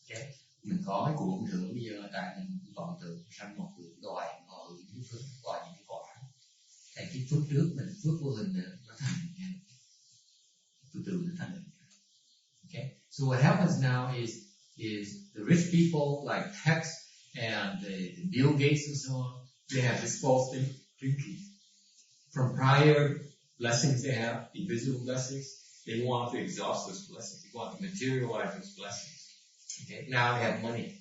Speaker 3: Okay? Mình có cái của nữa bây giờ tại mình còn từ sanh một từ gọi những phước gọi những cái quả. Tại cái phước trước mình phước vô hình nó thành hình. Từ từ nó thành hình. Okay? So what happens now is the rich people like Tex and the Bill Gates and so on, they have this false thinking. From prior blessings they have, invisible blessings, they want to exhaust those blessings. They want to materialize those blessings. Okay, now they have money.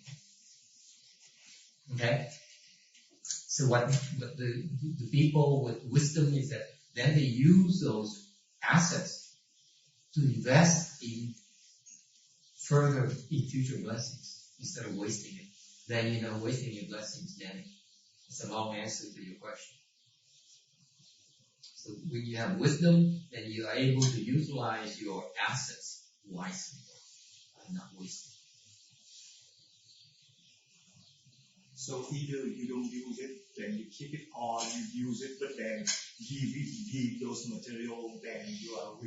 Speaker 3: Okay, so what the people with wisdom is that then they use those assets to invest in further in future blessings instead of wasting it. Then wasting your blessings. Then it's a long answer to your question. So when you have wisdom, then you are able to utilize your assets wisely and not waste
Speaker 5: So either you don't use it, then you keep it, or you use it, but then give those material, then you are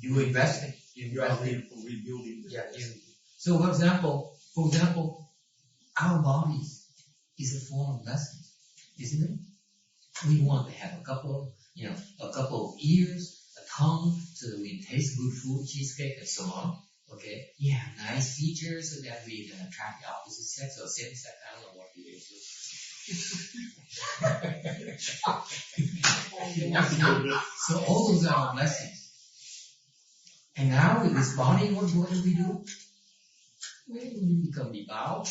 Speaker 3: You investing.
Speaker 5: rebuilding the
Speaker 3: Yeah.
Speaker 5: blessing.
Speaker 3: So for example, our bodies is a form of blessing, isn't it? We want to have a couple of ears, a tongue, so that we taste good food, cheesecake, and so on. Okay, we have nice features so that we can attract the opposite sex or same sex. I don't know what it is. So all those are blessings. And now with this body, what do we do? We become devout,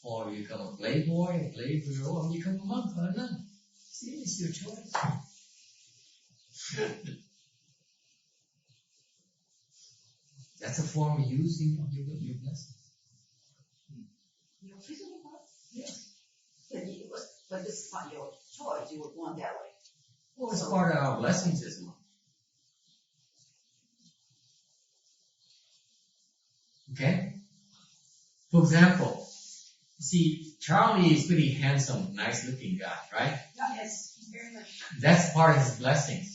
Speaker 3: or you become a playboy, a playgirl, or you become a monk or a nun. See, it's your choice. That's a form of using your blessings.
Speaker 7: Your physical body?
Speaker 3: Yes.
Speaker 7: But this is not your choice. You would want that way.
Speaker 3: Well, it's part of our blessing system. Okay? For example, see, Charlie is pretty handsome, nice looking guy, right?
Speaker 7: Yes, very much.
Speaker 3: That's part of his blessings.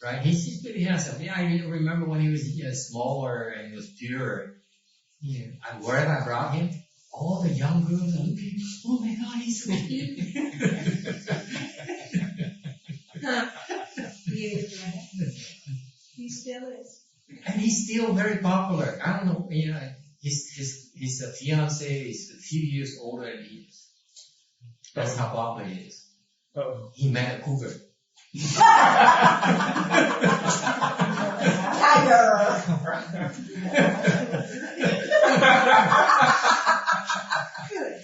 Speaker 3: Right? He's pretty handsome. Yeah, I remember when he was smaller and he was pure. Wherever I brought him, all the young girls are looking, oh my God, he's so cute.
Speaker 2: He still is.
Speaker 3: And he's still very popular. I don't know, his fiance is a few years older than he is. That's how popular he is.
Speaker 1: Uh-oh.
Speaker 3: He met a cougar.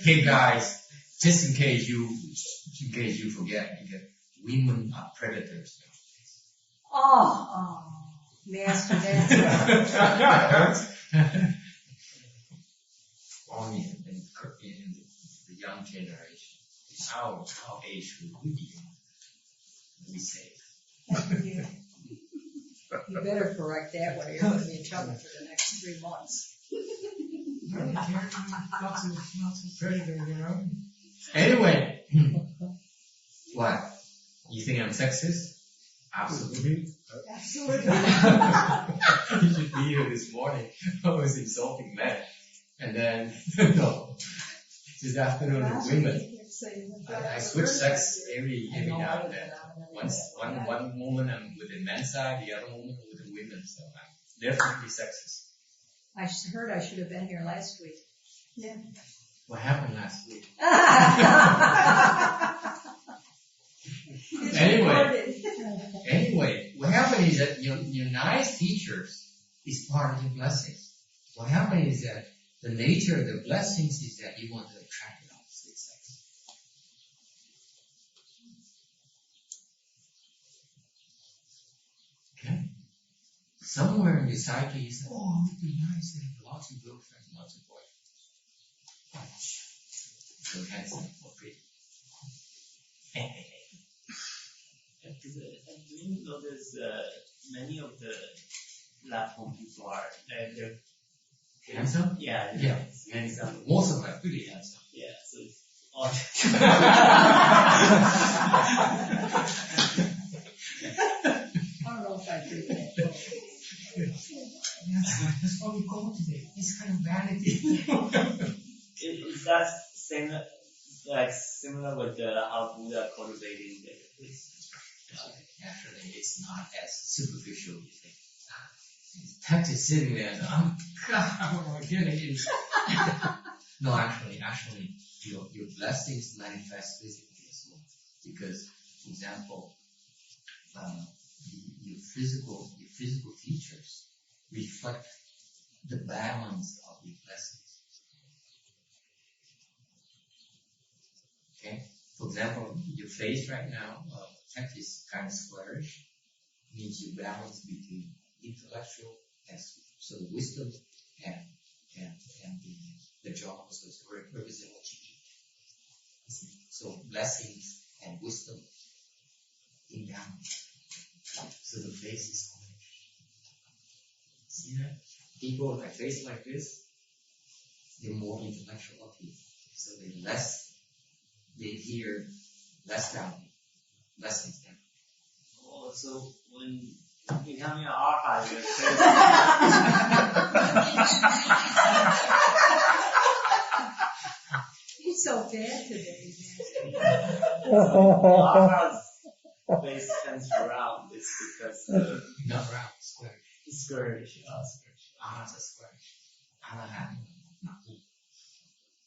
Speaker 3: Hey guys, just in case you forget, because women are predators.
Speaker 2: Oh, nasty, nasty.
Speaker 3: Only in the young generation, our age would be safe.
Speaker 2: You better correct that one. You're going to be in trouble for the next 3 months.
Speaker 3: Lots of predator, Anyway, what? You think I'm sexist? Absolutely.
Speaker 2: Absolutely.
Speaker 3: You should be here this morning. I was insulting men. And then, no, this afternoon with women. I switch sex every now and then. One woman I'm with the men's side, the other woman with the women. So I'm definitely sexist.
Speaker 2: I heard I should have been here last week. Yeah.
Speaker 3: What happened last week? Anyway, what happened is that your nice features is part of your blessings. What happened is that the nature of the blessings is that you want to attract the opposite sex. Okay? Somewhere in your psyche you say, oh, it would be nice to have lots of girlfriends, lots of boyfriends. So handsome or pretty.
Speaker 4: Do you notice many of the platform people are they're
Speaker 3: Handsome?
Speaker 4: Yeah,
Speaker 3: Handsome. Most of them are pretty handsome.
Speaker 4: Yeah, so it's odd.
Speaker 2: I don't know if I agree with that.
Speaker 3: That's why we go today. This kind of vanity.
Speaker 4: Is that similar with how Buddha cultivating this?
Speaker 3: Actually, it's not as superficial as you think. Text is sitting there and God, what am I getting? No, actually, your blessings manifest physically as well. Because, for example, your physical features reflect the balance of your blessings. Okay? For example, your face right now, text is kind of squarish, means you balance between intellectual and so wisdom and the jaw also represent what you eat. So blessings and wisdom in balance. So the face is squarish. See that? People with a face like this, they're more intellectual people. So they're less they hear less value, less things.
Speaker 4: Oh, so when becoming an archive,
Speaker 2: He's so bad today.
Speaker 4: archive's face turns around. It's because
Speaker 3: Not round, square.
Speaker 4: scourge.
Speaker 3: It's a square.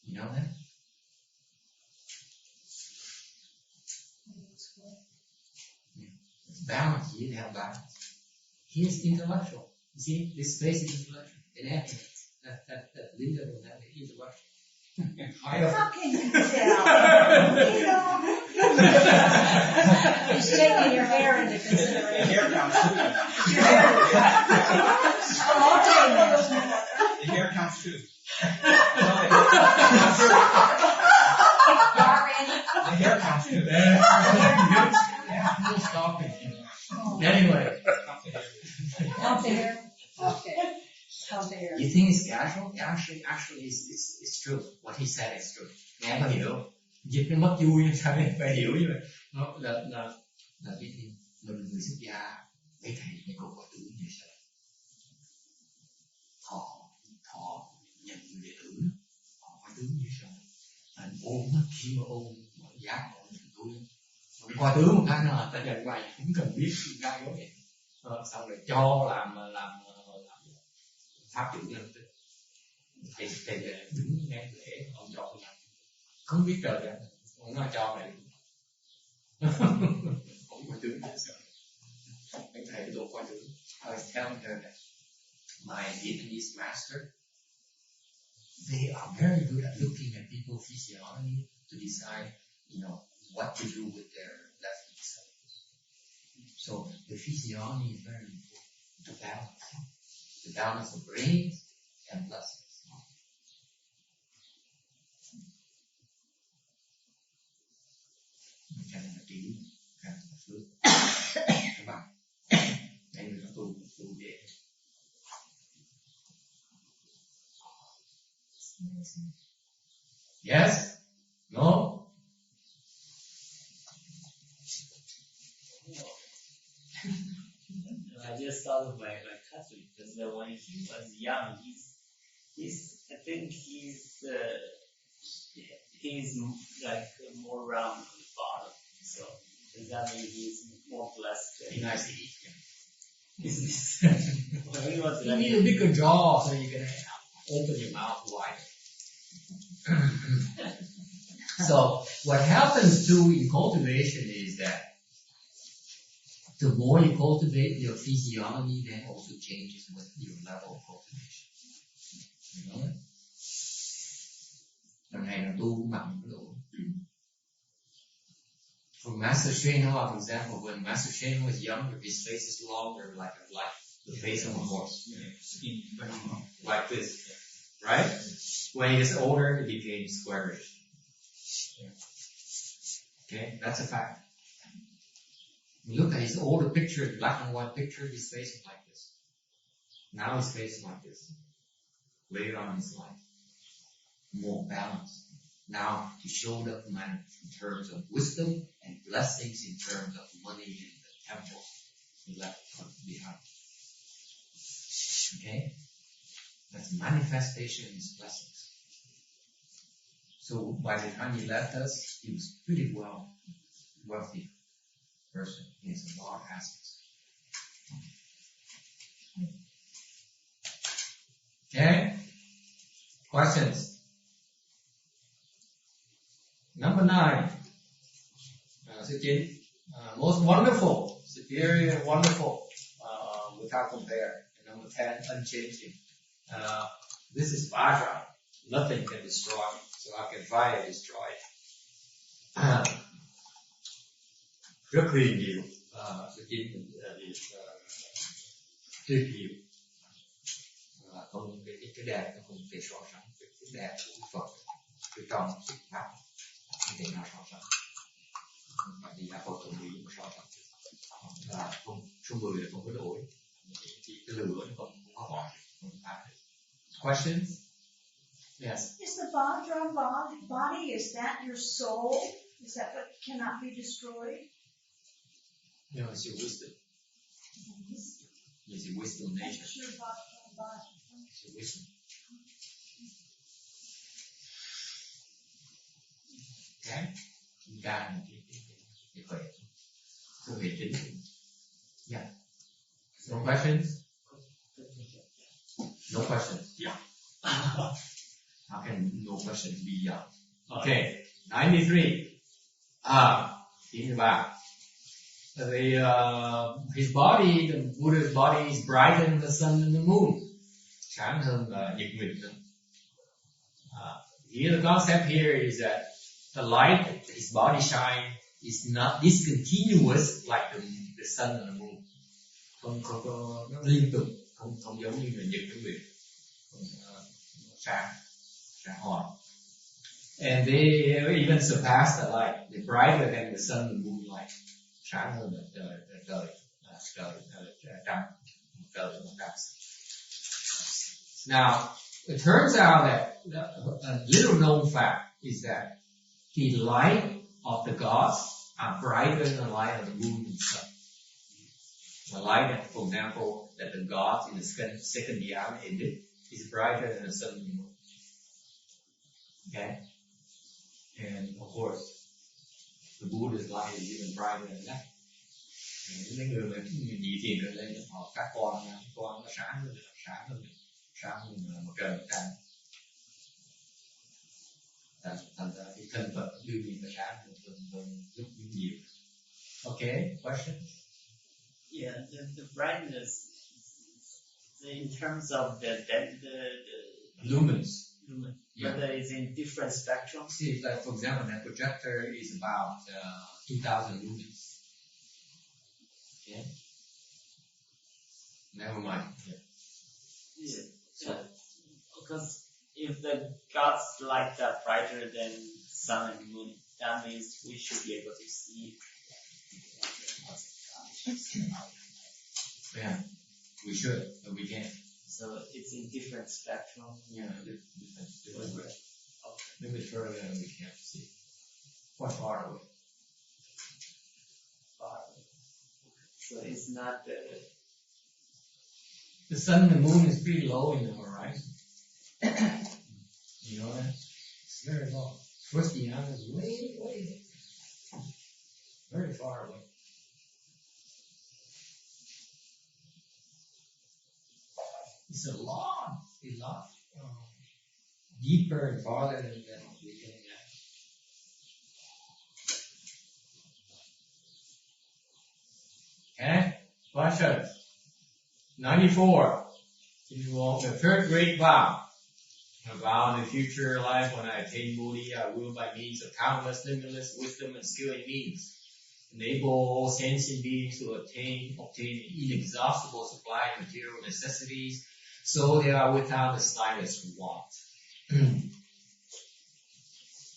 Speaker 3: You know that? It's balance. You have balance. Here's intellectual. You see, this space is intellectual. It happens. That Linda will have the intellectual.
Speaker 2: How can you tell? You know? He's taking your hair into consideration.
Speaker 8: The hair counts too.
Speaker 2: Your hair. Oh, I'll take those.
Speaker 8: The hair counts too. The hair counts too.
Speaker 3: Full stopping. Anyway.
Speaker 2: Count the hair. Okay. Count the hair.
Speaker 3: You think it's casual? Actually, it's true. What he said is true. Nghe có hiểu. Dịch nó mất vui sao nên phải hiểu như vậy. Nó là biết đi. Người xuất gia, mấy thầy mấy cô có tưởng như sao? Thọ nhận đệ tử, họ có tướng như sao? Anh ôm khi mà ôm giá họ nhận tôi. Qua tướng một cái là ta nhận vậy cũng cần biết ra giống vậy. Xong rồi cho làm pháp chủ nhân tức thầy đứng nghe lễ ông cho nhận không biết trời ra ông nói cho mày không có tướng gì sợ mấy thầy cái đồ qua tướng. I was telling her that my Vietnamese master, they are very good at looking at people's physiology to decide, what to do with their left side. So the physiology is very important to balance. The balance of brains and blessings. Cái này là kỹ, cái này là phước. Các bạn, đây là tu dễ. Yes? No?
Speaker 4: I just thought of my cousin because when he was young, I think he's like more round on the bottom. So does that mean he's more blessed?
Speaker 3: Be nice to eat.
Speaker 4: Well, he was
Speaker 3: You
Speaker 4: like,
Speaker 3: need a bigger jaw so you can open your mouth wide. So what happens too in cultivation is that the more you cultivate your physiology, then also changes with your level of cultivation. You know that? Lần này là tu bằng cái độ. For Master Shenhua, for example, when Master Shenhua was younger, his face is longer, like the face of a horse, like this, right? When he gets older, it became squarish. Okay, that's a fact. You look at his older picture, black and white picture, his face is like this. Now his face is like this. Later on in his life, more balanced. Now he showed up in terms of wisdom and blessings in terms of money in the temple he left behind. Okay? That's manifestation of his blessings. So by the time he left us, he was pretty wealthy person. He has a lot of assets. Okay? Questions? Number 9. Most wonderful, superior and wonderful, without compare. And number 10, unchanging. This is Vajra. Nothing can destroy. So I can try to destroy it. Rất là nhiều sự kiến rất nhiều không cái đẹp nó không thể so sánh với cái đẹp của Phật cái trong sự pháp không thể nào so sánh bởi vì Phật tự nhiên so sánh là không số 10 là không có đổi chỉ cái lửa nó không có bỏ questions. Yes.
Speaker 7: Is the Vajra body, is that your soul?
Speaker 6: Is that what cannot be destroyed?
Speaker 3: No, it's your wisdom. It's your wisdom nature.
Speaker 6: Sure about that.
Speaker 3: It's your wisdom. Okay? Chúng ta thì khỏe. Không hề chính. Yeah. No questions? No questions. Yeah. How can no questions be yeah? Okay. 93. Think about his body, the Buddha's body is brighter than the sun and the moon. Sáng hơn là nhật nguyệt nữa. Here the concept here is that the light that his body shine is not discontinuous like the sun and the moon. Không có nó liên tục, không giống như là nhật với nguyệt. Sáng hòn. And they even surpass the light. They're brighter than the sun and moon light. Sáng hơn là trời trăng. Now, it turns out that a little known fact is that the light of the gods are brighter than the light of the moon and sun. The light that, for example, that the gods in the second dhyana emit is brighter than the sun and the moon. Okay? And of course, the Buddha's light is even brighter than that. Mấy người mà nhị thiền rồi lên họ các con nó sáng hơn mặt trời mặt trăng. Thành ra cái thân Phật đương nhiên phải sáng hơn rất nhiều. Okay, question?
Speaker 4: Yeah, the brightness in terms of the
Speaker 3: lumens.
Speaker 4: Yeah. Whether it's in different spectrums.
Speaker 3: See, like for example, that projector is about 2,000 lumens. Okay. Never mind.
Speaker 4: Yeah. So, because if the gods like that brighter than sun and moon, that means we should be able to see.
Speaker 3: Yeah, we should, but we can't.
Speaker 4: So it's in different spectrum.
Speaker 3: Yeah, different way. Okay. Maybe further than we can't see. Quite far away.
Speaker 4: Far away. So it's not
Speaker 3: the sun and the moon is pretty low in the horizon. You know that? It's very low. First dhyana is way very far away. It's a lot deeper and farther than we can imagine. Okay? Question 94. The third great vow. A vow in the future life when I attain Bodhi, I will by means of countless, limitless wisdom and skill and means enable all sentient beings to obtain inexhaustible supply of material necessities, so they are without the slightest want.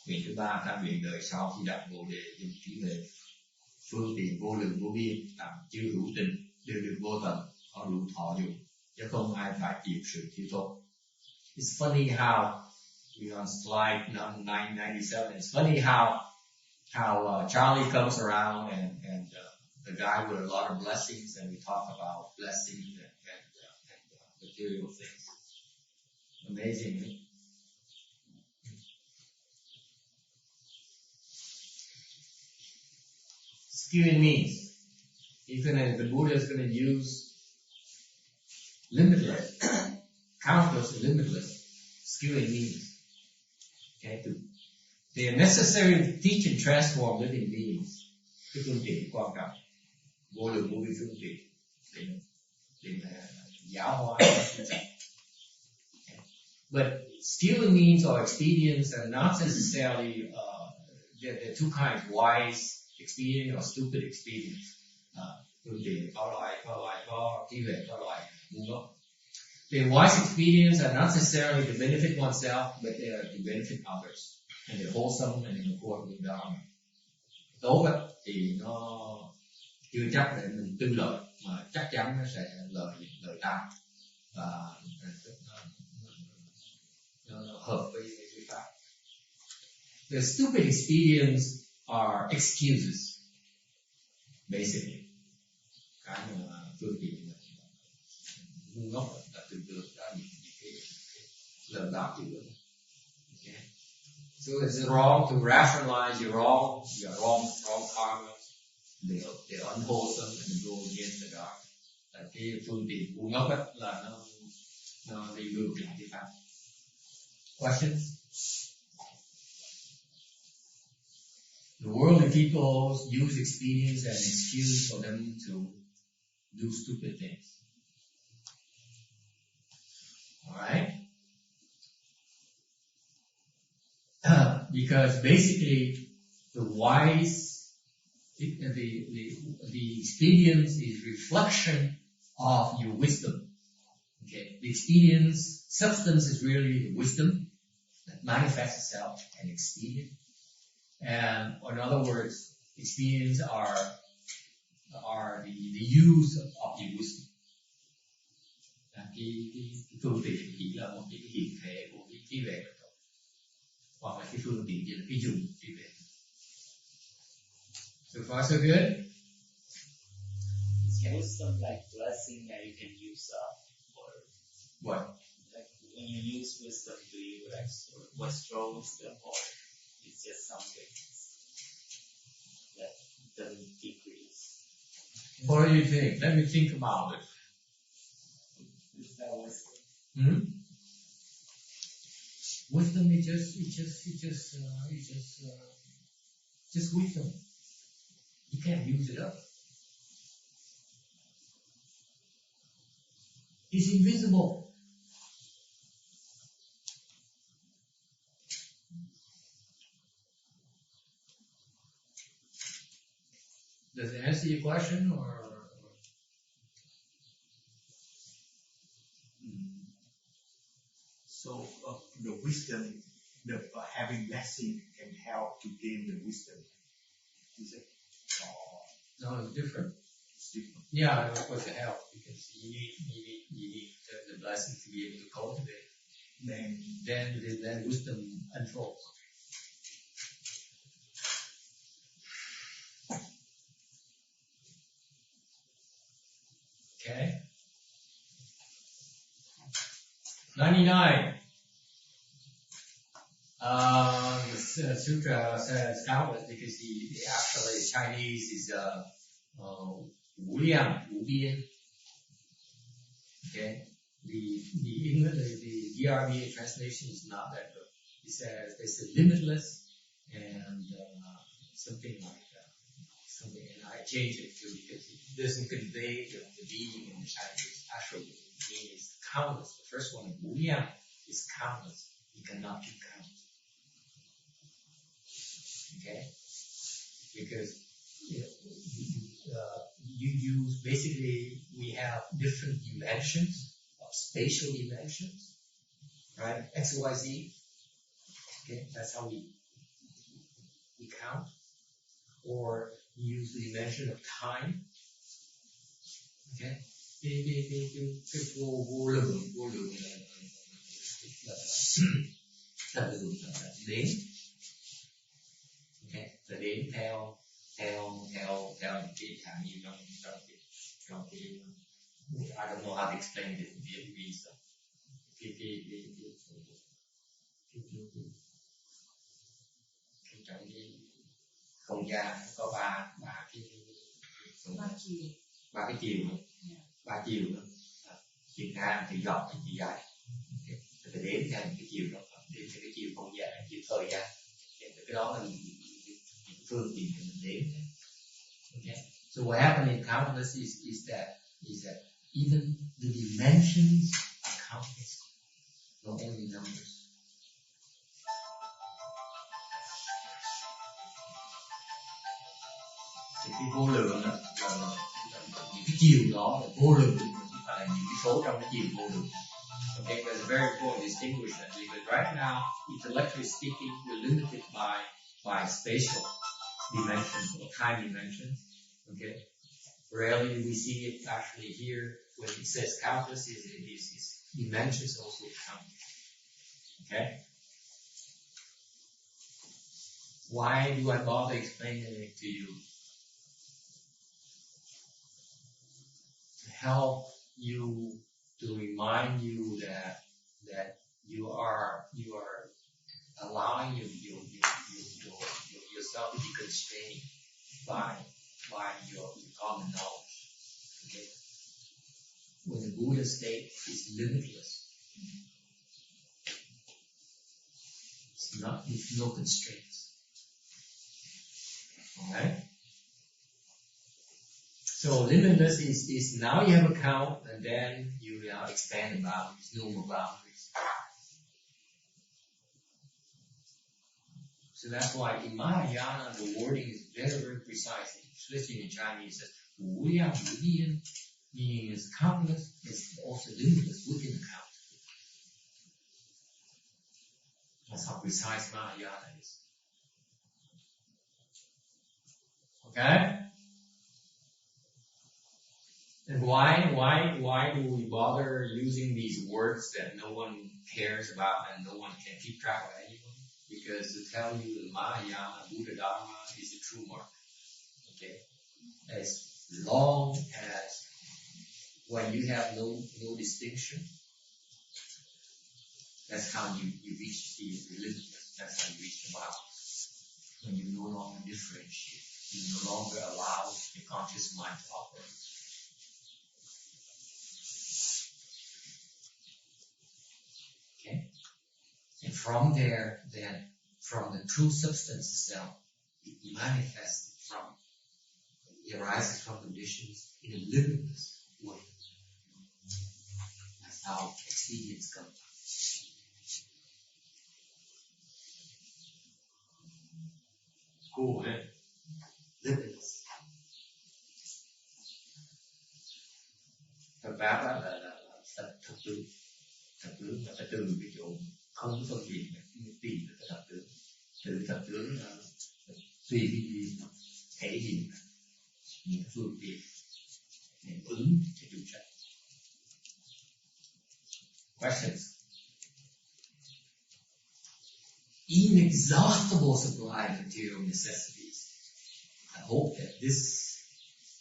Speaker 3: Nguyện thứ ba, ta nguyện đời sau khi đạt Bồ đề dùng trí huệ phương tiện vô lượng vô biên, tặng chư hữu tình đều được vô tận, có đủ thọ dụng, chứ không ai phải chịu sự thiếu thốn. It's funny how on slide 997. It's funny how Charlie comes around and the guy with a lot of blessings, and we talk about blessings and material things. Amazing. Eh? Skill and means. The Buddha is going to use limitless, countless, limitless skill and means. Okay, they are necessary to teach and transform living beings. Cái phương tiện quan trọng, vô lượng vô biên phương tiện để giáo hóa. But skill and means or expedience are not necessarily. There are two kinds: wise expedient or stupid expedience. Phương tiện có loại có trí huệ, có loại ngu ngốc. The wise expedients are not necessarily to benefit oneself, but they are to benefit others. And they're wholesome and in accord with Dharma. Tốt thì nó chưa chắc để mình tư lợi, mà chắc chắn nó sẽ lợi ta và nó hợp với pháp. The stupid expedients are excuses, basically. Cái mà phương tiện ngu ngốc là tưởng tượng ra những cái lời đạo chữ. Okay. So it's wrong to rationalize your wrong karma. They're unwholesome and go against the God. Là cái phương tiện ngu ngốc đó là nó đi ngược lại cái pháp. Questions? The worldly people use expedience as an excuse for them to do stupid things. Alright? Because basically the wise, the expedience is reflection of your wisdom. Okay, the expedience, substance is really the wisdom that manifests itself in expedient. And in other words, expedience are the use of your wisdom. Cái phương tiện chỉ là một cái hiện thể của cái trí tuệ thôi, hoặc là cái phương tiện chỉ là cái dùng trí tuệ. So far so good.
Speaker 4: Is wisdom like blessing that you can use for
Speaker 3: What?
Speaker 4: like when you use wisdom, do you like withdraw wisdom, or it's just something that doesn't decrease?
Speaker 3: What do you think? Let me think about it.
Speaker 4: Is that wisdom?
Speaker 3: Wisdom is just wisdom. You can't use it up. It's invisible. Does it answer your question, or?
Speaker 5: So the wisdom, having blessing can help to gain the wisdom. Is it?
Speaker 3: No, it's different.
Speaker 5: It's different.
Speaker 3: Yeah, of course it helps because you need the blessing to be able to cultivate. Then wisdom unfolds. Okay. 99. The Sutra says countless because the actually Chinese is Wu Liang, Wu Bian. Okay. The English, the DRBA translation is not that good. It says they say limitless and something like something, and I changed it too because it doesn't convey the meaning in the Chinese. Actually, the meaning is countless. The first one, Wu Liang, is countless. You cannot be counted. Okay? Because you use, basically, we have different dimensions, of spatial dimensions, right? X, Y, Z. Okay? That's how we count. Or use the dimension of time. Okay? Cái vô lượng là đến. Okay? Là đến theo những cái khả năng trong cái I don't know how to explain this in Vietnamese. Trong cái không gian có ba chiều nữa, chiều ngang, chiều dọc, chiều dài. Phải đếm theo những cái chiều đó, đếm theo cái chiều không gian, chiều thời gian. Cái đó là những phương tiện để mình đếm. Okay. So what happened in countless is that even the dimensions are countless, not only numbers. Cái vô lượng là những cái chiều đó là vô lượng, chứ không phải là những cái số trong cái chiều vô lượng. Okay, but it's very important to distinguish that because right now, intellectually speaking, we're limited by spatial dimensions or time dimensions. Okay, rarely we see it actually here when it says countless. Is dimensions also countless. Okay. Why do I bother explaining it to you? To help you, to remind you that you are allowing yourself to be constrained by your common knowledge. Okay? When the Buddha state is limitless, it's no constraints. Alright? So limitless is now you have a count and then you now expand the boundaries, no more boundaries. So that's why in Mahayana the wording is very, very precise, especially in Chinese. It says, 无量无边 means countless, it's also limitless within the count. That's how precise Mahayana is. Okay? And why do we bother using these words that no one cares about and no one can keep track of anymore? Because to tell you that Mahayana, Buddha Dharma is the true mark. Okay? As long as when you have no distinction, that's how you reach the limitless. That's how you reach the balance. When you no longer differentiate, you no longer allow your conscious mind to operate. Okay? And from there, then, from the true substance itself, it manifests it arises from conditions in a limitless way. That's how experience comes. Cool, man. Limitless. Thật ra là thật tướng là phải từ cái chỗ không có gì mà tìm được cái thật tướng. Từ thật tướng là tùy cái gì, thể hiện những phương tiện để ứng cho chủ trách. Questions? Inexhaustible supply of material necessities. I hope that this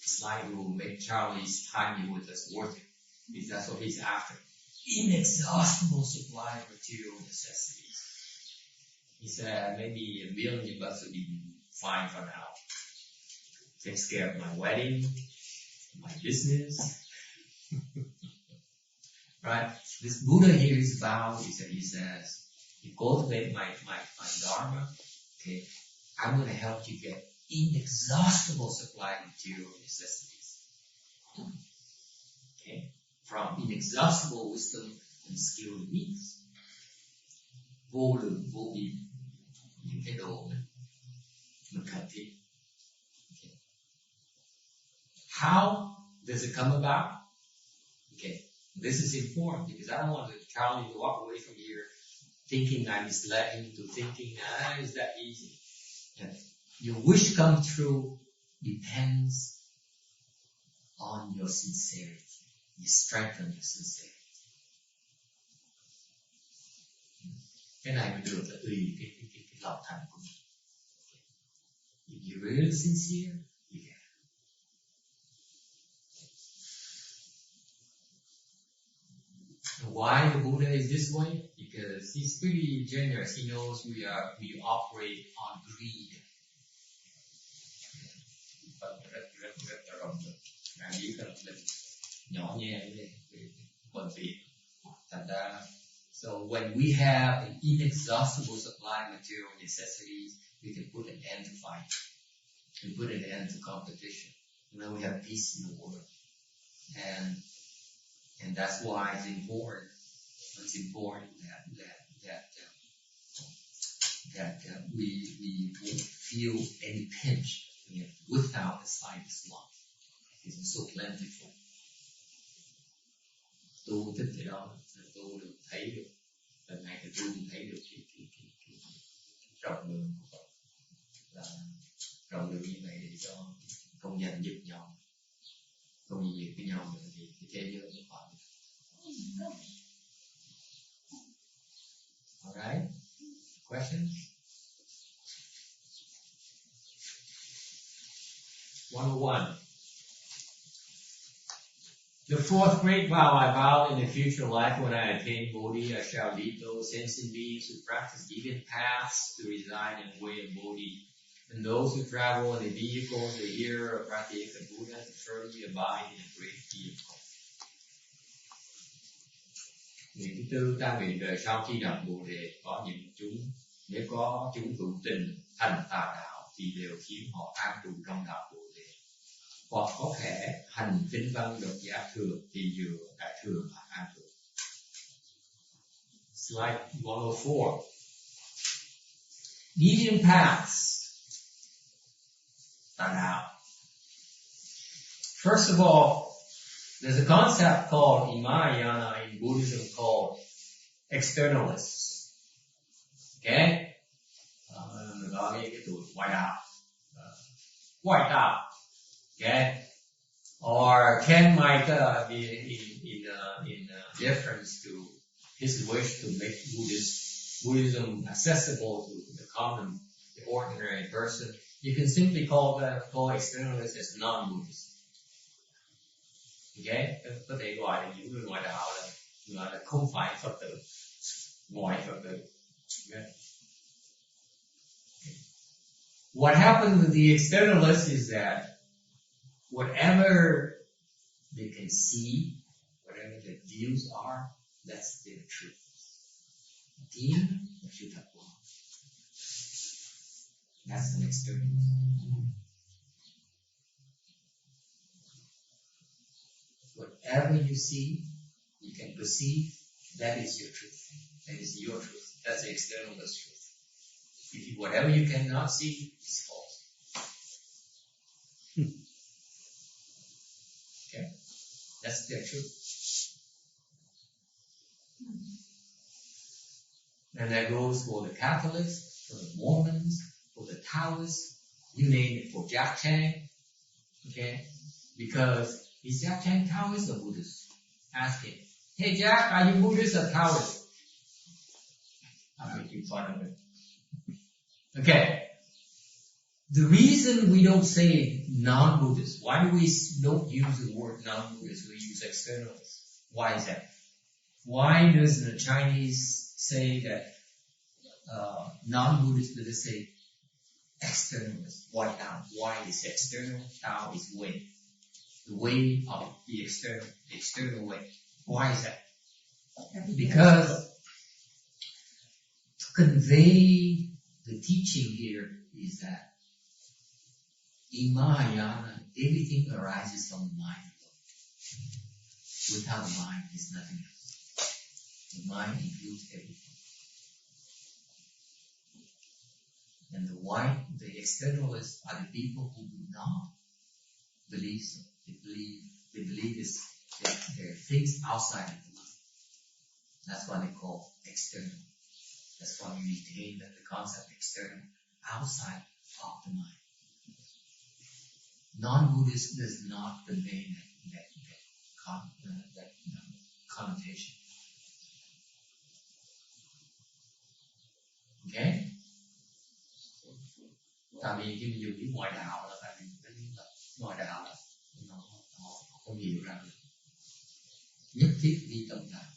Speaker 3: slide will make Charlie's time with us worth it, because that's what he's after. Inexhaustible supply of material necessities. He said maybe $1 million would be fine for now. Takes care of my wedding, my business. Right? This Buddha here is vowed, he says, you cultivate my dharma, okay, I'm going to help you get inexhaustible supply of material necessities. Okay? From inexhaustible wisdom and skill and means. Vô lượng, vô biên, những cái đồ mình cần thiết. Okay. How does it come about? Okay, this is important because I don't want Charlie to walk away from here thinking I misled him to thinking, it's that easy. Yeah. Your wish come true depends on your sincerity. You strengthen your sincerity. Cái này mình được là tùy cái lòng thành của mình. If you're really sincere, you get it. Why the Buddha is this way? Because he's pretty generous. He knows we operate on greed. Rất rộng lượng. Ngài biết là mình nhỏ nhe về bận việc. Thành ra, so when we have an inexhaustible supply of material necessities, we can put an end to fight. We put an end to competition. And then we have peace in the world. And that's why it's important. It's important that we won't feel any pinch without the slightest love. Because it's so plentiful. Tu thích cái đó, tu được thấy được. Lần này thì tu thấy được cái rộng lượng của Phật. Là rộng lượng như vậy để cho công nhận giúp nhau, không gì giúp với nhau nữa thì cái thế giới nó khỏi. Alright? Questions? 101. The fourth great vow, I vow in the future life when I attain Bodhi, I shall lead those sentient beings who practice given paths to reside in the way of Bodhi. And those who travel in the vehicles, the hear or practice the Buddha to firmly abide in a great vehicle. Nguyện thứ tư, ta nguyện đời sau khi nhập Bồ Đề có những chúng, nếu có chúng hữu tình thành tà đạo thì đều khiến họ an trụ trong đạo Bồ Đề. Hoặc có thể hành kinh văn độc giả thừa thì vừa đại thừa mà an trụ. Slide 104. Deviant paths. Tà đạo. First of all, there's a concept called Imayana in Buddhism called externalists. Okay? Người ta nghe cái từ ngoại đạo. Ngoại đạo. Okay? Or Ken might be in deference to his wish to make Buddhism accessible to the common, the ordinary person. You can simply call externalists as non-Buddhists. Okay? Có thể gọi là những người ngoại đạo là không phải Phật tử, ngoài Phật tử. Okay? What happens with the externalists is that whatever they can see, whatever their views are, that's their truth. Tin là sự thật của họ. That's an externalist. Whatever you see, you can perceive, that is your truth. That is your truth. That's the externalist truth. Whatever you cannot see is false. Okay? That's their truth. And that goes for the Catholics, for the Mormons, for the Taoists, you name it, for Jack Chang. Okay? Because is Jack Chang Taoist or Buddhist? Ask him. Hey Jack, are you Buddhist or Taoist? I'm making fun of it. Okay. The reason we don't say non-Buddhist, why do we don't use the word non-Buddhist, we use externalists? Why is that? Why does the Chinese say that non-Buddhist, does it say externalist? Why Tao? Why is external? Tao is way. The way of the external way. Why is that? Because to convey the teaching here is that in Mahayana, everything arises from the mind alone. Without the mind, there's nothing else. The mind includes everything. And the externalists are the people who do not believe so. They believe there are things outside of the mind. That's why they call external. That's why we retain that the concept external, outside of the mind. Non-Buddhist does not convey that connotation. Okay? Tại vì khi mình dùng cái ngoại đạo là tại vì ngoại đạo là họ không hiểu rằng nhất thiết đi tâm tạo.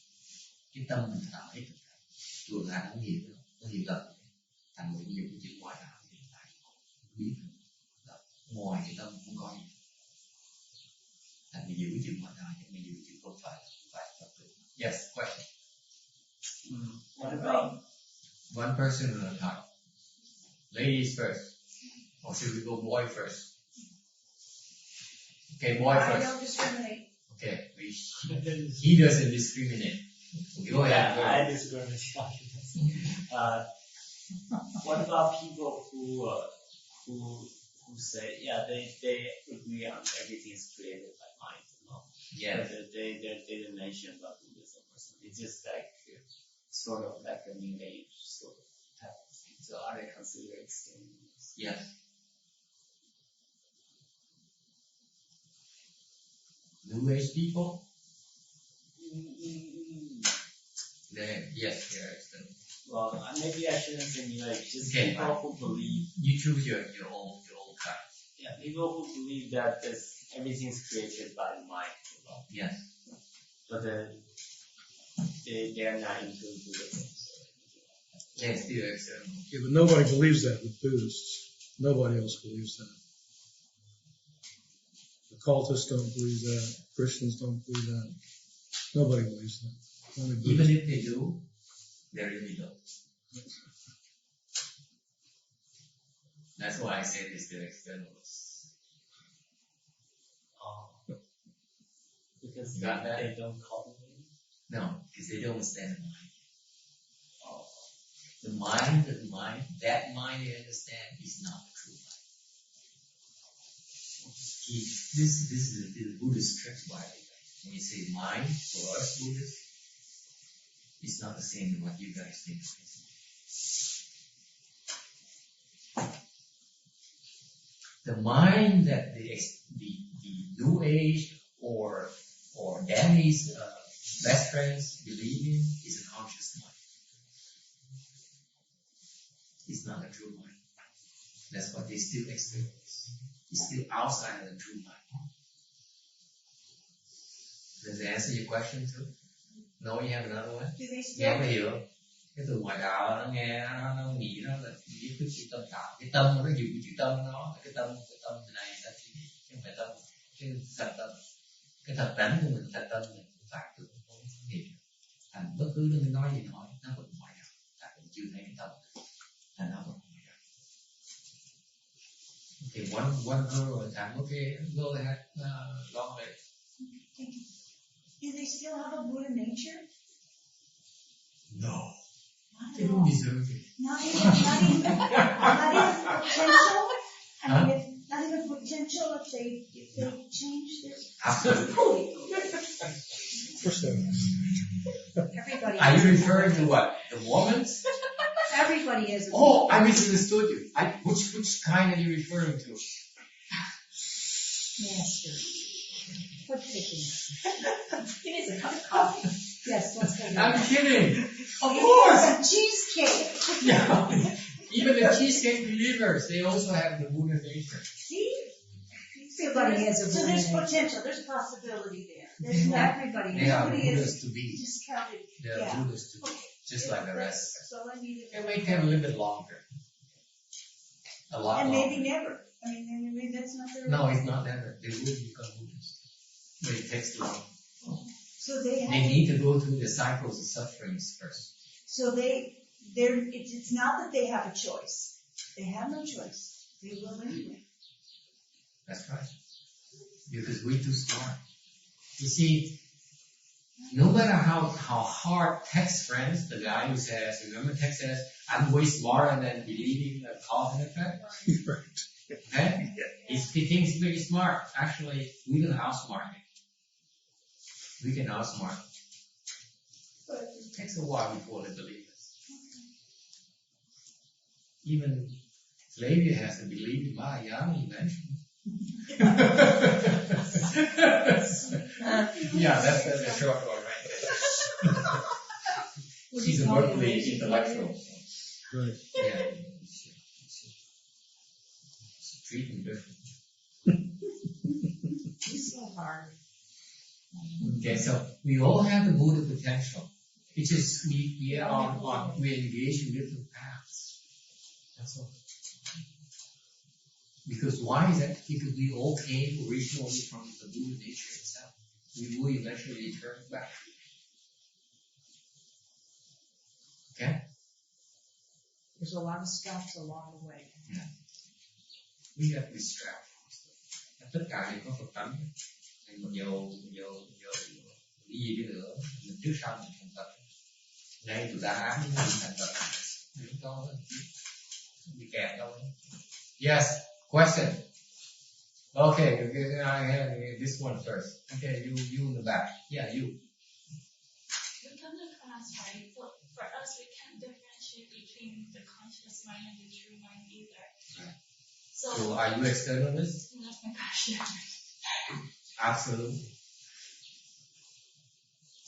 Speaker 3: Cái tâm mình tạo hết tất cả. Thường là không hiểu lầm. Thành một nhiều cái chữ ngoại đạo hiện tại biết là ngoài cái tâm không có gì. Thành vì giữ chữ ngoại đạo nhưng mà giữ chữ không phải Phật tử. Yes, question.
Speaker 4: What about
Speaker 3: one person at a time? Ladies first. Or should we go boy first? Okay, boy
Speaker 6: I
Speaker 3: first.
Speaker 6: don't discriminate.
Speaker 3: Okay, he doesn't discriminate. Go ahead.
Speaker 4: I discriminate. What about people who say, yeah, they agree on everything is created by mind, you know?
Speaker 3: Yeah.
Speaker 4: But they didn't mention about Buddhism or something. It's just like sort of like a new age sort of type of thing. So are they considered externalists?
Speaker 3: Yes. New Age people? Yes, they're external.
Speaker 4: Well, maybe I shouldn't say New Age. Just
Speaker 3: Okay,
Speaker 4: people who believe.
Speaker 3: You choose your own type.
Speaker 4: Yeah, people who believe that everything's created by the mind,
Speaker 3: Yes.
Speaker 4: but they are not into Buddhism.
Speaker 3: They still external.
Speaker 1: Yeah, but nobody believes that with Buddhists. Nobody else believes that. The cultists don't believe that. Christians don't believe that. Nobody believes that. Only
Speaker 3: Even
Speaker 1: Buddhists.
Speaker 3: if they do, they really don't. That's why I say they're still externals.
Speaker 4: Because
Speaker 3: You got that?
Speaker 4: they don't cultivate.
Speaker 3: No, because they don't understand the mind.
Speaker 4: Oh.
Speaker 3: The mind, that mind they understand is not the true mind. This is the Buddhist trick, by the way. When you say mind, for us Buddhists, it's not the same as what you guys think it is. The mind that the New Age or Danny's best friends believe in is a conscious mind. It's not a true mind. That's what they still experience. It's still outside of the true mind. Does that answer your question too? No, you have another one?
Speaker 7: Do they
Speaker 3: Nghe
Speaker 7: still
Speaker 3: mới hiểu. Cái từ ngoại đạo nó nghe nó nghĩ nó là biết cái chữ tâm tạo. Cái tâm nó dùng cái chữ tâm nó, cái tâm này là chứ không phải tâm, cái thật tâm. Cái thật tánh của mình, thật tâm mình cũng phải tự không hiểu. Thành bất cứ đừng nói gì nói, nó vẫn ngoại đạo. Ta cũng chưa thấy cái tâm. Thành nó vẫn ngoại đạo. Okay, one girl at a time. Okay, go ahead, long way.
Speaker 7: Do they still have a Buddha nature?
Speaker 3: No.
Speaker 7: Not
Speaker 3: They
Speaker 7: at
Speaker 3: don't
Speaker 7: all.
Speaker 3: deserve it.
Speaker 7: Not even potential. I mean, not even potential if they change this.
Speaker 3: Absolutely.
Speaker 1: Of course they are.
Speaker 2: Everybody.
Speaker 3: Are you referring to what? The Mormons?
Speaker 2: Everybody is.
Speaker 3: Oh, I misunderstood you. Which kind are you referring to?
Speaker 2: Master. Quit picking.
Speaker 7: He needs a cup of coffee.
Speaker 2: Yes, let's go.
Speaker 3: I'm kidding. Of
Speaker 7: He
Speaker 3: course.
Speaker 7: wants a cheesecake.
Speaker 3: Yeah. Even the cheesecake believers, they also have the Buddha nature.
Speaker 7: See?
Speaker 2: Everybody has a
Speaker 7: So
Speaker 2: Buddha
Speaker 7: there's
Speaker 2: nature.
Speaker 7: potential, there's possibility there. There's not
Speaker 2: Everybody
Speaker 3: They
Speaker 2: is.
Speaker 3: are
Speaker 7: Nobody is
Speaker 3: Buddhas to be.
Speaker 7: discounted.
Speaker 3: They are
Speaker 7: Yeah.
Speaker 3: Buddhas to be. Just like the rest.
Speaker 7: So I needed.
Speaker 3: It may take a little bit longer. A lot
Speaker 7: And
Speaker 3: longer.
Speaker 7: maybe never. I mean, maybe that's not their.
Speaker 3: No, it's not never. They will become Buddhists. But it takes long.
Speaker 7: So they have.
Speaker 3: They need to go through the cycles of sufferings first.
Speaker 7: So it's not that they have a choice. They have no choice. They will anyway.
Speaker 3: That's right. Because we're too smart. You see, no matter how hard Tex friends, the guy who says, remember Tex says, I'm way smarter than believing the cause and effect?
Speaker 1: Right.
Speaker 3: Okay? He thinks he's very smart. Actually, we can outsmart him. We can outsmart him. But it takes a while before they believe us. Even Flavia has to believe in Mahayana eventually. Yeah, that's the short one right there. She's a worldly intellectual.
Speaker 1: Right.
Speaker 3: Yeah. Treat him different.
Speaker 2: It's so hard.
Speaker 3: Okay, so we all have the Buddha potential. It's just we're engaged in different paths. That's all. Because why is that? Because we all came originally from the Buddha nature itself. We will eventually return back. Okay?
Speaker 2: There's a lot of stops along the way.
Speaker 3: Yeah. We have this trap. Tất cả đều có Phật tánh. Mình nhiều cái gì đi nữa, mình trước sau mình thành Phật. Ngay từ đá mình thành Phật. Mình có bị kẹt đâu. Yes, question. Okay, I have this one first. Okay, you in the back. Yeah, you.
Speaker 6: You come to class, right? For us, we can't differentiate between the conscious mind and the true mind either.
Speaker 3: Right.
Speaker 6: So
Speaker 3: So are you externalist?
Speaker 6: that's my question.
Speaker 3: Absolutely.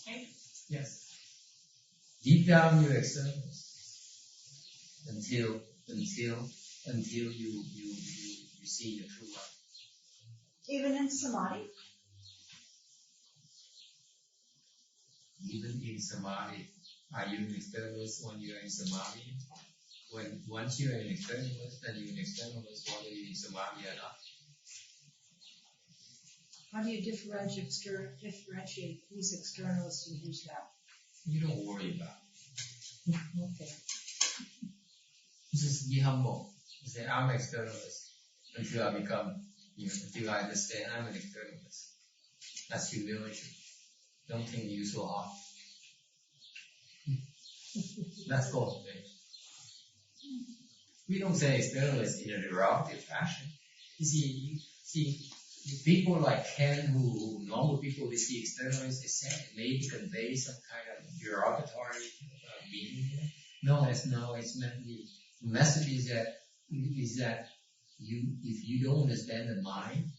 Speaker 6: Right?
Speaker 3: Yes. Deep down you're externalist. Until you see the true light.
Speaker 7: Even in samadhi?
Speaker 3: Even in samadhi, are you an externalist when you are in samadhi? When once you are an externalist, then you're an externalist whether you're in samadhi or not.
Speaker 2: How do you differentiate who's externalist and who's not?
Speaker 3: You don't worry about it.
Speaker 2: Okay.
Speaker 3: Just be humble. You say, I'm an externalist until I become, until I understand I'm an externalist. That's humility. Don't think you so hard. That's cultivation. We don't say externalist in a derogative fashion. You see, people like Ken, who normal people, they see externalists, they say it maybe convey some kind of derogatory meaning. No, it's meant to be. The message is that if you don't understand the mind,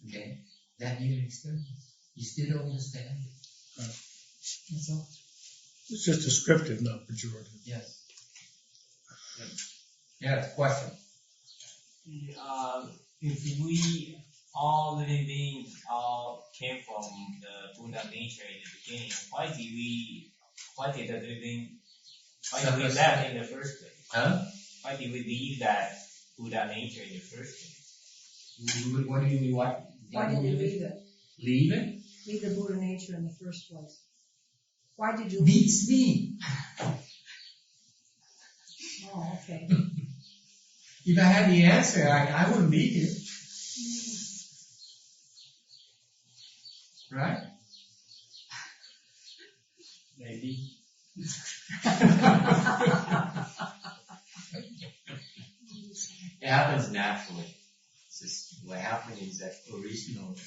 Speaker 3: okay, then you're an externalist. You still don't understand it.
Speaker 1: Right.
Speaker 3: That's all.
Speaker 1: It's just descriptive, not pejorative.
Speaker 3: Yes. Yeah, question.
Speaker 4: If we all living beings all came from the Buddha nature in the beginning, why did we left in the first place?
Speaker 3: Huh?
Speaker 4: Why did we leave that Buddha nature in the first place?
Speaker 3: What do you mean? Why
Speaker 2: Why did you leave it?
Speaker 3: Leave it?
Speaker 2: Leave the Buddha nature in the first place. Why did you
Speaker 3: Beats me.
Speaker 2: Oh, okay.
Speaker 3: If I had the answer, I wouldn't be here. Right?
Speaker 4: Maybe.
Speaker 3: It happens naturally. It's just what happened is that originally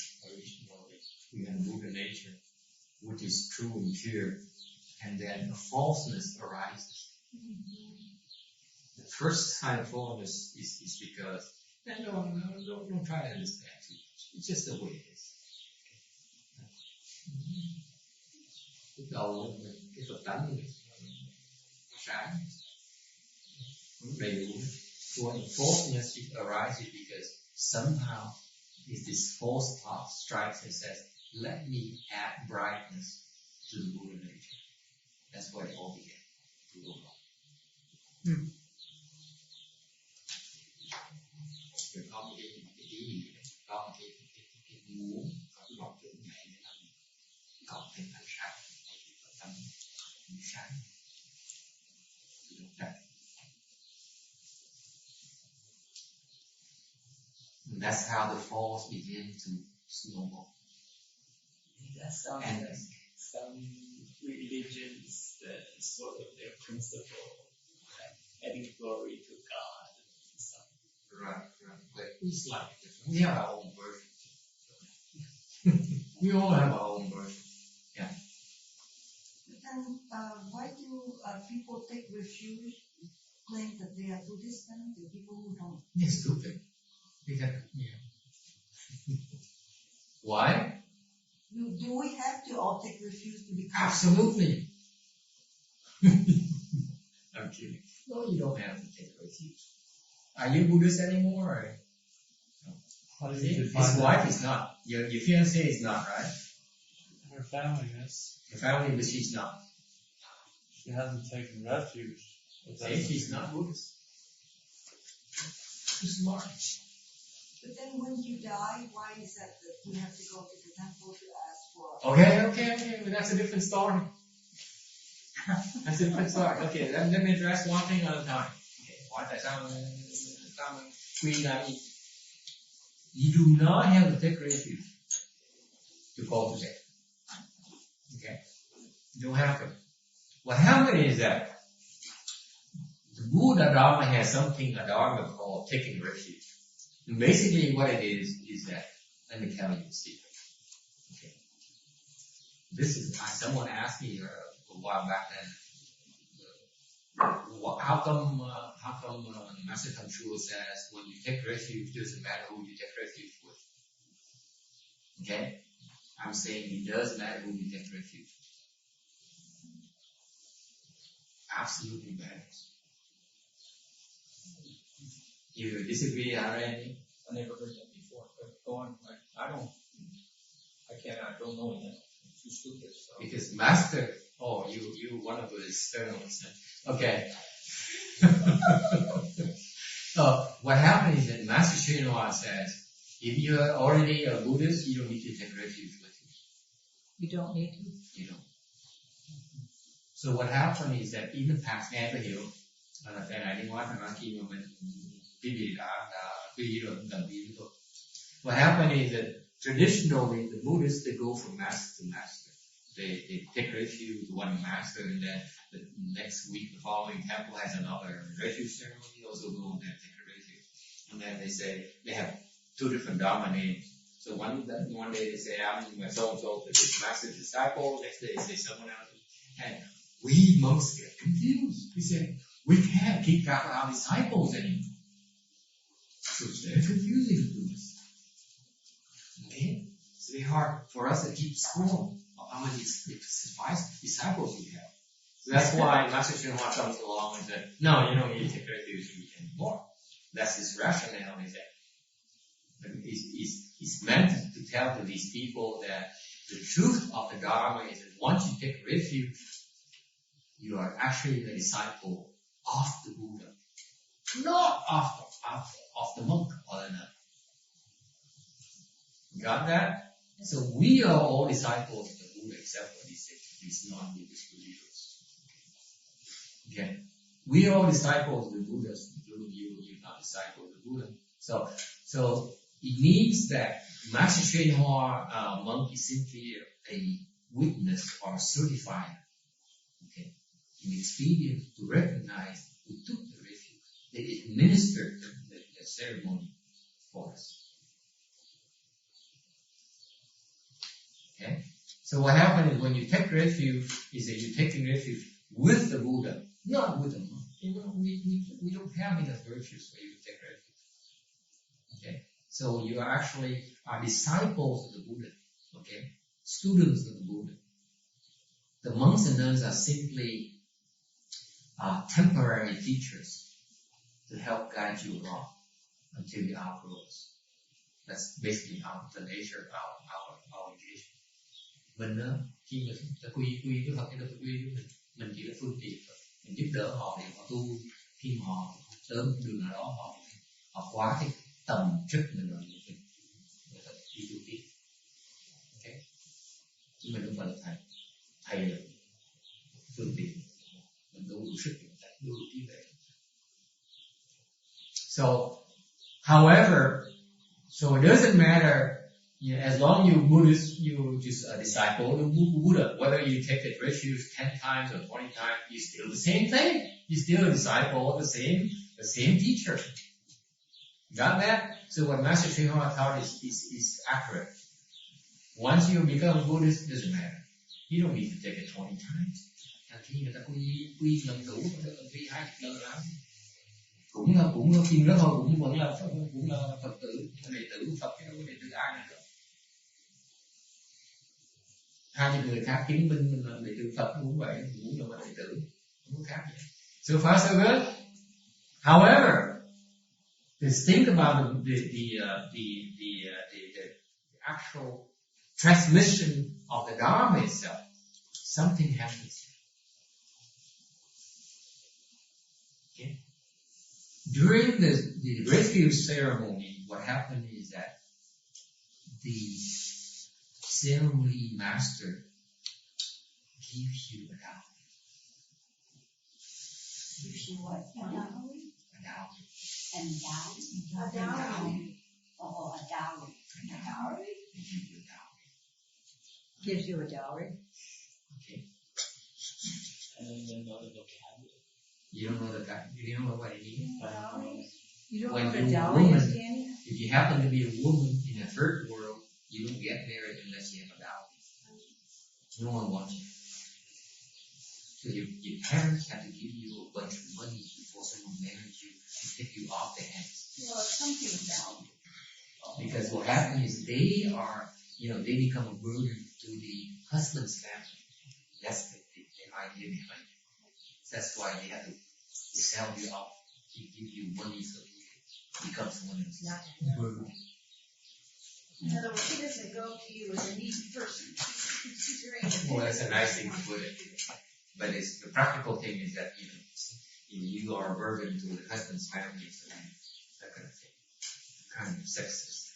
Speaker 3: we have Buddha nature, which is true and pure, and then a falseness arises. The first kind of falseness is because don't try to understand too much. It's just the way it is. Lúc đầu cái Phật tánh sáng đầy đủ. So when the falseness arises because somehow this false thought strikes and says, let me add brightness to the Buddha nature. That's where it all began to go wrong. Có một cái ý nghĩa, có một cái muốn, có cái vọng tưởng nhảy để làm cộng thêm ánh sáng, và tâm ánh sáng. And that's how the falls begin to snowball.
Speaker 4: That's some religions that sort of their principle, like adding glory to God and stuff.
Speaker 3: Right. But we slightly different. We have our own version. We all have our own version. Yeah.
Speaker 7: But then, why do people take refuge, claim that they are Buddhist, and the people who don't?
Speaker 3: They're stupid. Why?
Speaker 7: Do we have to all take refuge to become?
Speaker 3: Absolutely. I'm kidding. No, you don't have to take refuge. Are you Buddhist anymore? Or?
Speaker 9: How do
Speaker 3: See,
Speaker 9: you
Speaker 3: his
Speaker 9: define
Speaker 3: wife
Speaker 9: that?
Speaker 3: is not. Your fiancée is not, right?
Speaker 9: Her family is.
Speaker 3: Your family, but she's not.
Speaker 9: She hasn't taken refuge. But
Speaker 3: See, she's not Buddhist. Too smart.
Speaker 7: But then when you die, why is that you have to go to the temple to ask for?
Speaker 3: Okay. But that's a different story. That's a different story. Okay, let me address one thing at a time. Okay, why tại sao mình quy là gì? You do not have to take refuge to cultivate. Okay? You don't have to. What happened is that the Buddha Dharma has something, a Dharma called taking refuge. And basically what it is that, let me tell you a secret. Okay. This is, someone asked me a while back then, how come Master Tanchula says when you take refuge, it doesn't matter who you take refuge with. Okay? I'm saying it does matter who you take refuge. Absolutely matters. You disagree, Randy?
Speaker 8: I never heard that before, but go on. I don't know enough. I'm too stupid. So.
Speaker 3: Because master, you one of the externals. Okay. So what happens is that Master Srinivas says, if you are already a Buddhist, you don't need to take refuge with you.
Speaker 2: You don't need to.
Speaker 3: You don't. So what happened is that even past nghe tôi hiểu là cái này liên quan đến khi mà mình cái gì đã quy rồi đồng ý với tôi. What happened is that traditionally the Buddhists they go from master to master. They take refuge with one master, and then the next week the following temple has another refuge ceremony. Also go and take a refuge, and then they say they have two different Dharma names. So one day they say I'm so and so, this master's disciple. Next day they say someone else, and we monks get confused. We say, we can't keep track of our disciples anymore. So it's very confusing to us. Okay? It's very hard for us to keep score of how many disciples we have. So that's why Master Srinivas comes along and says, no, you don't need to take refuge anymore. That's his rationale. Is that he's meant to tell to these people that the truth of the Dharma is that once you take refuge, you are actually a disciple of the Buddha, not of the monk or the nun. Got that? So we are all disciples of the Buddha except for these non-Buddhist believers. Okay? We are all disciples of the Buddha, including you, you're not disciples of the Buddha. So it means that Master Srinivas monk is simply a witness or certifier. Okay? An expedient to recognize who took the refuge. They administered the ceremony for us. Okay? So what happens is when you take refuge, is that you're taking refuge with the Buddha, not with the monk. We don't have enough virtues for you to take refuge. Okay? So you are actually disciples of the Buddha. Okay? Students of the Buddha. The monks and nuns are simply temporary teachers to help guide you along until you outgrow us. That's basically the nature of our engagement. Mình khi mình ta quy với Phật, ta quy với mình chỉ là phương tiện thôi. Mình giúp đỡ họ để họ tu. Khi mà họ tới một đường nào đó họ quá cái tầm chức mình rồi mình đi tu tiếp. Okay? Chứ mình không phải là thầy là phương tiện. Mình đủ sức để đủ trí tuệ. So, however, so it doesn't matter, as long as you're Buddhist, you're just a disciple of Buddha. Whether you take the refuge 10 times or 20 times, you're still the same thing. You're still a disciple of the same teacher. Got that? So what Master Srinivas taught is accurate. Once you become a Buddhist, it doesn't matter. You don't need to take it 20 times. Khi người ta quy lần đủ, quy 20 lần lắm. Cũng kim đó thôi, cũng vẫn là Phật tử, đệ tử Phật, chứ đâu có đệ tử ai nữa. 20 người khác chứng minh mình là đệ tử Phật cũng vậy, cũng là đệ tử, không có khác vậy. So far so good. However, just think about the actual transmission of the Dharma itself. Something happens. Okay. During the refuge ceremony, what happened is that the ceremony master gives you a dowry.
Speaker 7: Gives you what? A dowry?
Speaker 3: A dowry.
Speaker 7: And a dowry. Oh, a dowry. A dowry?
Speaker 3: They give you a dowry.
Speaker 2: Gives you a dowry.
Speaker 3: Okay.
Speaker 8: And then you know the vocabulary.
Speaker 3: You don't know you don't know what it means.
Speaker 2: You don't
Speaker 3: When
Speaker 2: know what a
Speaker 3: you're a
Speaker 2: dowry
Speaker 3: woman,
Speaker 2: is, Danny?
Speaker 3: if you happen to be a woman in a third world, you don't get married unless you have a dowry. No one wants you. So your parents have to give you a bunch of money before someone marries you to take you off their hands.
Speaker 7: Well, something down.
Speaker 3: Because what happens is they become a burden to the husband's family. That's the idea behind it. That's why they have to sell you out, to give you money so you can become someone else.
Speaker 2: Not,
Speaker 7: In other words, he doesn't go to you as a needy person. He's your independent.
Speaker 3: Well, that's a nice thing to put it. But it's the practical thing is that you are a burden to the husband's family, so that kind of thing. Kind of sexist.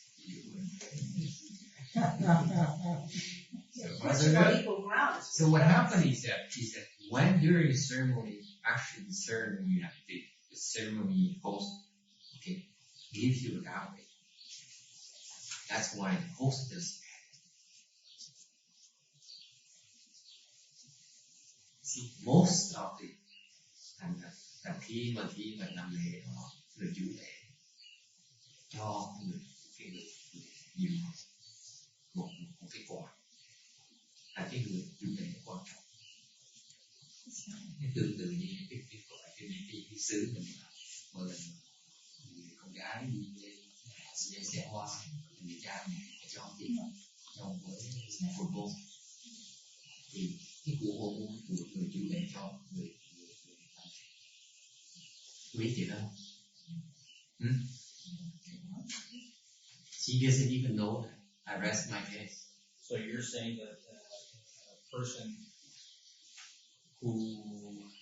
Speaker 3: So what happened is that when during the ceremony, actually the ceremony host, gives you a dowry. That's why the host does that. See, most of the khi mà làm lễ đó, người chủ lễ cho người nhiều một cái quà, là cái người chủ lễ quan trọng. Cái tương tự như cái gọi cái xứ mình mà lần người con gái đi lên xe hoa, người cha mẹ cho tiền trong với cuộc hôn, thì cái cuộc hôn của người chủ lễ cho người biết chuyện không? She doesn't even know that. I rest my case.
Speaker 8: So you're saying that a person who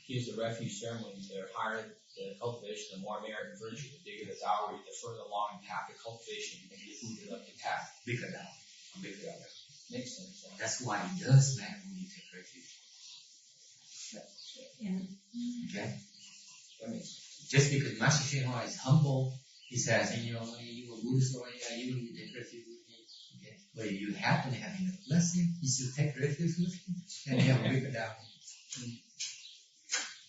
Speaker 8: gives the refuge ceremony, they're higher the cultivation, the more merit and virtue, the bigger the dowry, the further along the path of cultivation, and the further up the path.
Speaker 3: Bigger dowry.
Speaker 8: Makes sense.
Speaker 3: That's why it does matter when you take refuge. Okay?
Speaker 8: That makes sense.
Speaker 3: Just because Master Shinhua is humble, he says, you are Buddhist, or you will take refuge with me. Okay? But you happen to have enough blessing, you still take refuge with him, and you have a bigger dowry.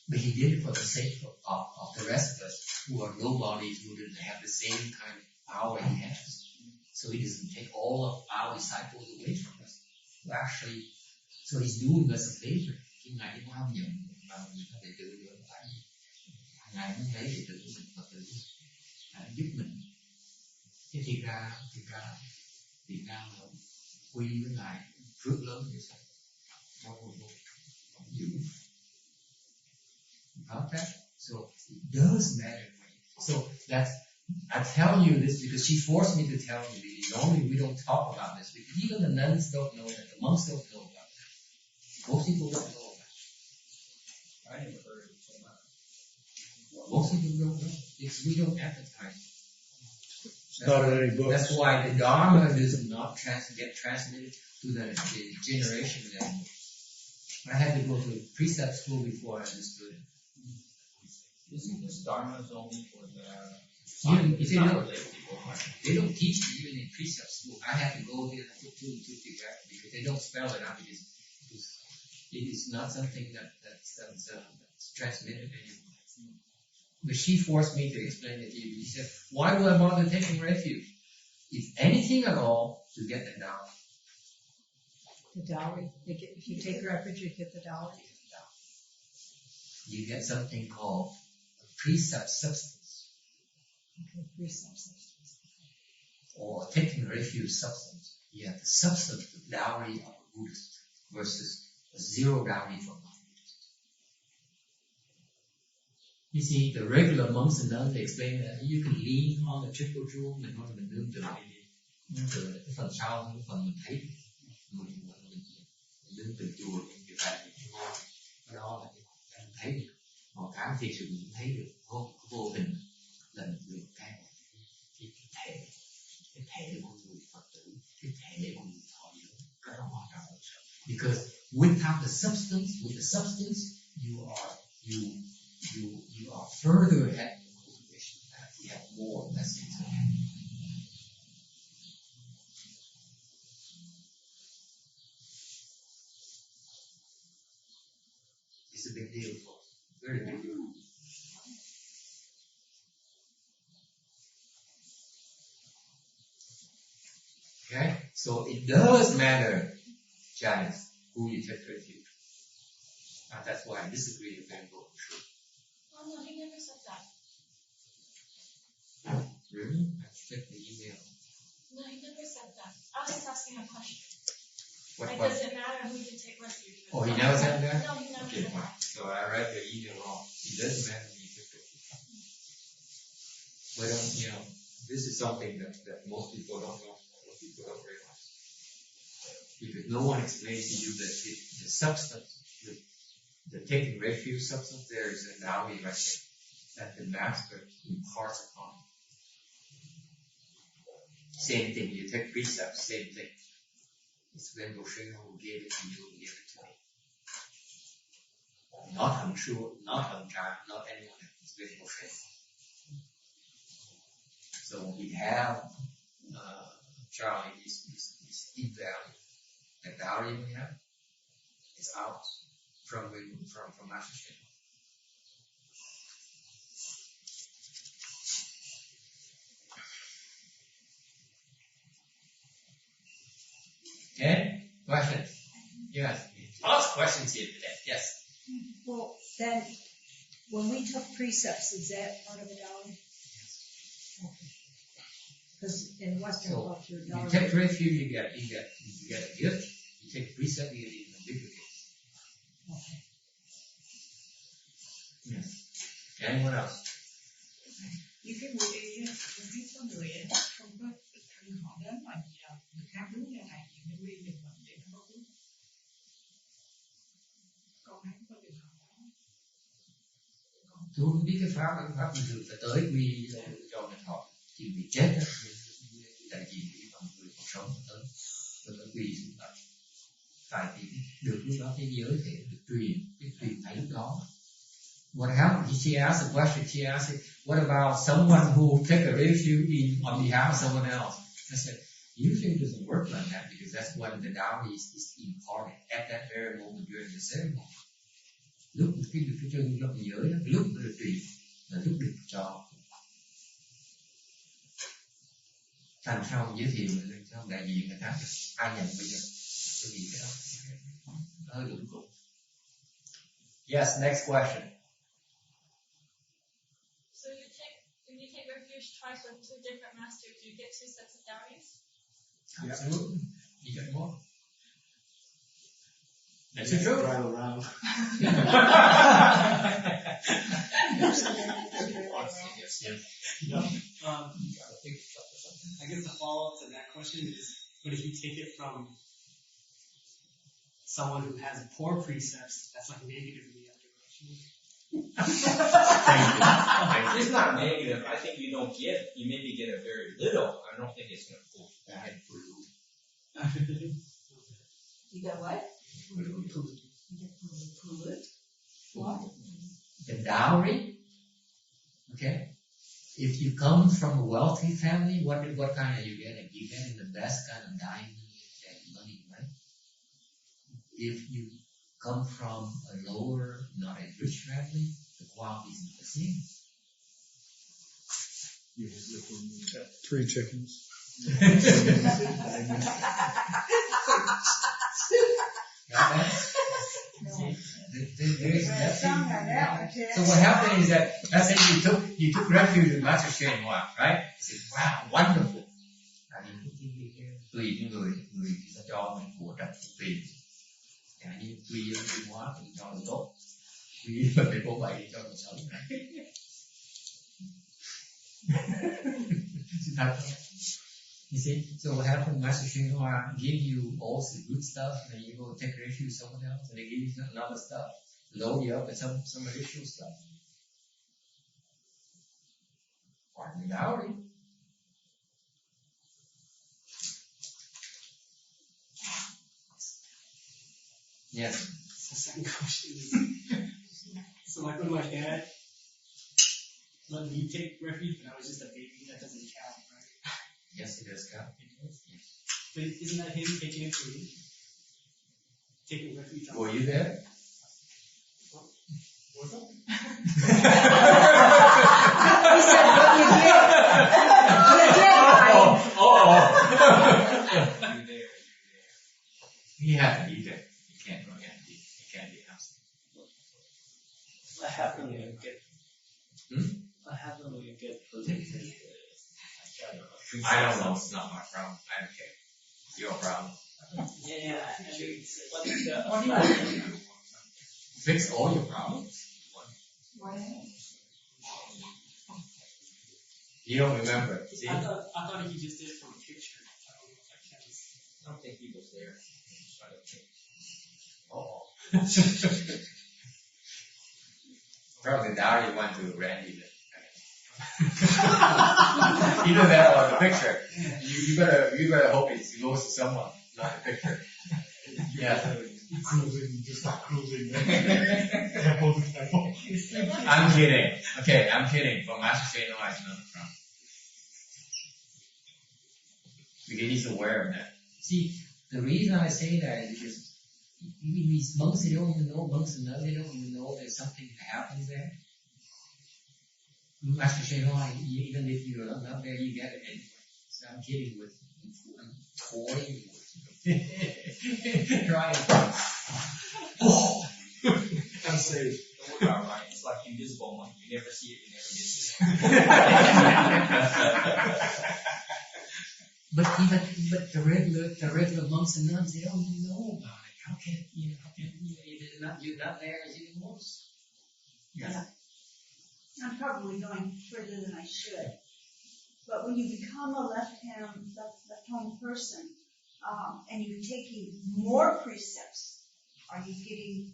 Speaker 3: But he did it for the sake of the rest of us who are nobodies, who didn't have the same kind of power he has. So he doesn't take all of our disciples away from us. Well, actually, so he's doing us a favor. Cái Ngài đi qua nhận mà người ta đệ tử nữa tại vì Ngài muốn lấy đệ tử của mình Phật tử giúp mình. Thế thì ra mà quy với Ngài phước lớn như vậy. Không giữ. About that? So it does matter. So that's, I tell you this because she forced me to tell you because normally we don't talk about this because even the nuns don't know that, the monks don't know about that. Most people don't know about it.
Speaker 8: I never heard it so much.
Speaker 3: Most people don't know because we don't advertise.
Speaker 1: It's not in any books.
Speaker 3: That's why the Dharma does not get transmitted to the generation level. I had to go to precept school before I understood it.
Speaker 8: Isn't this Dharma is only for the...
Speaker 3: They don't teach it even in precept school. I had to go there and put two and two together because they don't spell it out because it is not something that's transmitted anymore. But she forced me to explain it to you. She said, why do I bother taking refuge? If anything at all, to get the dowry.
Speaker 2: The dowry. If you take refuge, you get the dowry.
Speaker 3: You get something called a precept substance.
Speaker 2: Okay, precept substance.
Speaker 3: Or taking refuge substance. You have the substance, the dowry of a Buddhist versus a zero dowry from a Buddhist. You see, the regular monks and nuns, they explain that you can lean on the triple jewel, mình nói là mình nương tựa cái phần sau, cái phần mình thấy, mình nương tựa chùa, cái đó là mình thấy được, một cái thiệt sự mình thấy được, vô tình lần được cái thể của người Phật tử, cái thể của người thọ dưỡng, cái đó quan trọng. Because without the substance, you are further ahead in the cultivation path. You have more blessings ahead. It's a big deal for us. Very big deal. Okay? So it does matter, Janice, who you take refuge. And that's why I disagree with Van Gogh.
Speaker 6: Oh no, he never said that.
Speaker 3: Really? I checked the email.
Speaker 6: No, he never said that. I was just asking a question.
Speaker 3: What?
Speaker 6: Does it matter who you take refuge with?
Speaker 3: Oh, he never said that?
Speaker 6: No, he never
Speaker 3: Okay,
Speaker 6: said
Speaker 3: fine.
Speaker 6: that.
Speaker 3: So I read the email wrong. It doesn't matter who you take refuge. But something that most people don't know, most people don't realize. Because no one explains to you that the substance, the taking refuge substance, there is a Taoist lesson that the master imparts upon you. Same thing, you take precepts, same thing. It's when Goshen who gave it to you, who gave it to me. Not Heng Shu, not Heng Chan, not anyone else. It's when Goshen. So we have Charlie, is deep value. The value we have is ours from Master Shen. Okay? Questions? Yes. Lots of questions here today. Yes.
Speaker 2: Well, then, when we took precepts, is that part of a dowry? Okay. Because in Western culture, dowry.
Speaker 3: You take refuge, you get a gift. You take precept, you get even a bigger gift.
Speaker 2: Okay.
Speaker 3: Yes. Anyone else?
Speaker 10: Những cái buổi biết có người ấy không có họ đến mà người khác đứng như này thì mới quy định làm vậy không có đúng. Con thấy có trường hợp đó.
Speaker 3: Tôi không biết cái pháp bình thường phải tới quy cho người họ chỉ bị chết đó. Tại vì bằng người còn sống tới quy xuống lại. Tại vì được lúc đó thế giới thì được truyền tại lúc đó. What happened? She asked a question. She asked, what about someone who take a refuge on behalf of someone else? I said, usually it doesn't work like that because that's when the dowry is imparted at that very moment during the ceremony. Lúc cái chân trong giới đó, lúc nó được truyền là lúc được cho. Thành sau giới thiệu cho đại diện người khác ai nhận bây giờ cái gì đó hơi lủng củng. Yes, next question.
Speaker 6: So when you take refuge twice with two different masters, you get two sets of dowries?
Speaker 3: Absolutely. You get more. That's the truth.
Speaker 5: Drive around.
Speaker 11: I guess the follow-up to that question is, what if you take it from someone who has poor precepts, that's like negative in the other direction?
Speaker 8: It's not negative. I think you maybe get a very little. I don't think it's going to pull back for you.
Speaker 7: You got what? What?
Speaker 3: The dowry. Okay. If you come from a wealthy family, what kind are you getting? You're getting the best kind of diamonds and money, right? If you come from a lower, not a rich family, the quality isn't the same.
Speaker 1: You just look when you got 3 chickens.
Speaker 3: So what happened is that, let's say you took refuge in Master Shen Hua, right? You said, wow, wonderful. Tùy người ta cho mình của trạch tùy. Chẳng như tùy Shen Hua thì cho là tốt. Tùy mình phải có bậy cho mình sống này. You see, so what happened? Master Shen Hua give you all the good stuff, and then you go take refuge with someone else, and they give you another stuff, load you up with some additional stuff. Pardon the dowry. Yes.
Speaker 11: The second question is, so like with my dad, let me take refuge, but I was just a baby, that doesn't count, right?
Speaker 3: Yes, it does count. Yes.
Speaker 11: But isn't that him taking it for me? Taking refuge on
Speaker 3: Were you there?
Speaker 11: Was it?
Speaker 2: He said, what you did. You did, right?
Speaker 3: You're there. You have to be there. You can't go again. You can't be absent.
Speaker 11: What happened when you get? What happened when you get polluted?
Speaker 3: I don't know. It's not my problem. I don't care. It's your problem.
Speaker 11: Yeah. I mean, what do you
Speaker 3: Fix all your problems.
Speaker 7: Why?
Speaker 3: You don't remember. See?
Speaker 11: I thought he just did it from a picture. I don't know if I can.
Speaker 8: I don't think he was there.
Speaker 3: Oh. Probably Dari went to Randy then. You know that on the picture. You better hope it goes to someone, not the picture. Yeah.
Speaker 5: Cruising, just not cruising. Temple to temple.
Speaker 3: I'm kidding. Okay, I'm kidding. For Master Shane, no, it's not a problem. Because he's aware of that.
Speaker 8: See, the reason I say that is because these monks, they don't even know, monks and nuns, they don't even know there's something that happens there. Master Shane, even if you're not there, you get it anyway. So I'm kidding with you. I'm toying with you. Try it. Oh!
Speaker 11: I'm safe.
Speaker 8: Don't worry, alright. It's like invisible money. You never see it, you never miss it. But the regular monks and nuns, they don't even know about it. How can you're not there is even worse.
Speaker 7: Yeah. I'm probably going further than I should. But when you become a left-home person, and you're taking more precepts, are you getting?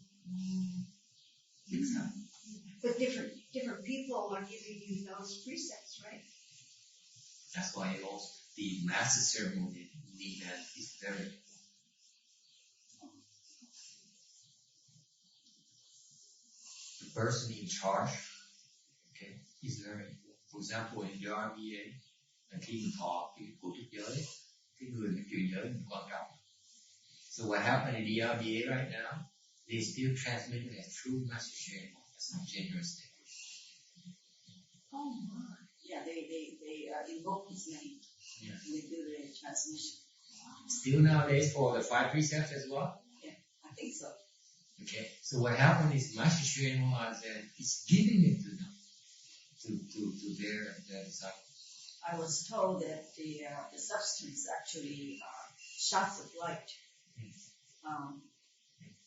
Speaker 7: But different people are giving you those precepts, right?
Speaker 8: That's why also the master ceremony leader is very. The person in charge, okay, is very important. For example, in the RBA, khi mình thọ cái của trúc giới, cái người mình truyền giới mình quan trọng. So what happened in the RBA right now? They still transmit it as true master ceremony. That's not generous thing.
Speaker 7: Oh my! Yeah, they invoke his name.
Speaker 8: Yeah.
Speaker 7: And they do the transmission.
Speaker 8: Still nowadays for the 5 precepts as well.
Speaker 7: Yeah, I think so.
Speaker 8: Okay, so what happened is Master Sri is giving it to them, to their disciples.
Speaker 7: I was told that the substance actually are shots of light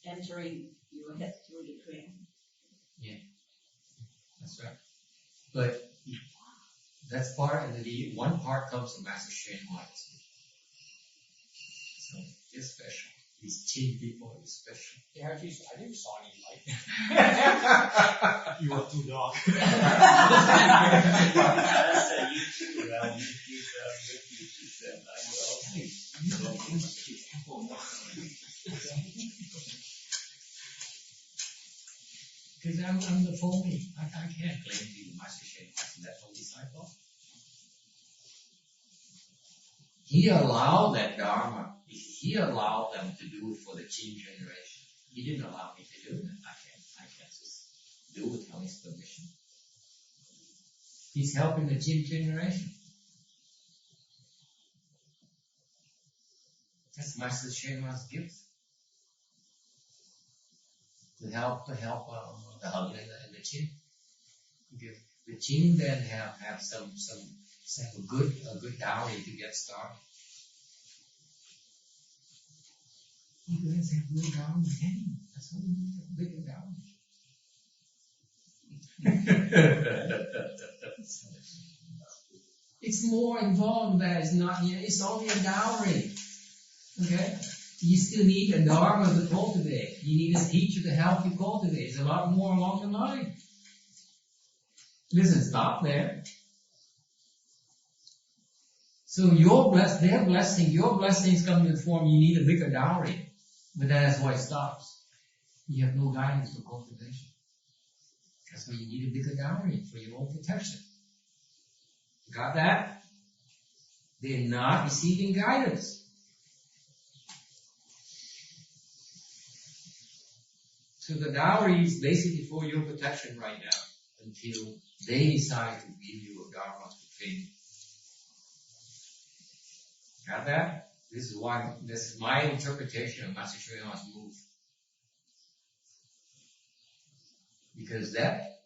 Speaker 7: entering your head through the brain.
Speaker 8: Yeah, that's right. But that's part, and the one part comes from Master Sri. So it's special. These teen people are special.
Speaker 11: Yeah, I never saw any light.
Speaker 5: You are too dark.
Speaker 4: That's you too,
Speaker 8: Because I'm the phony. I can't claim to be the Master Shen as that own disciple. He allowed that Dharma. He allowed them to do it for the Jin generation. He didn't allow me to do it. I can't just do it on his permission. He's helping the Jin generation. That's Master Shenma's gift. To help the Hung and the Jin. Because the Jin then have a good dowry to get started. You guys have no dowry anyway. That's why you need a bigger dowry. It's more involved than that. It's not here. It's only a dowry. Okay? You still need a dharma to cultivate. You need a teacher to help you cultivate. It's a lot more along the line. Listen, stop there. So your blessings come in the form you need a bigger dowry. But that's why it stops. You have no guidance for cultivation. That's why you need a bigger dowry for your own protection. Got that? They're not receiving guidance. So the dowry is basically for your protection right now until they decide to give you a dharma to train. Got that? This is my interpretation of Master Sri's move. Because that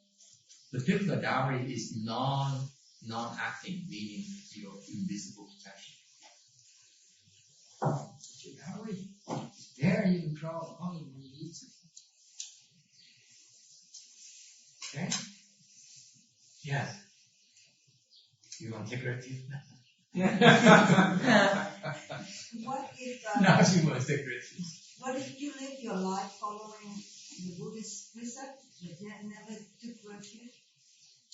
Speaker 8: particular dowry is non-acting, meaning it's your invisible protection. It's your dowry. It's there, you can draw upon it when you need to. Okay? Yes.
Speaker 3: You want to take refuge?
Speaker 7: What if
Speaker 3: Now she wants to take refuge.
Speaker 7: what if you live your life following the Buddhist precept, but yet never took refuge?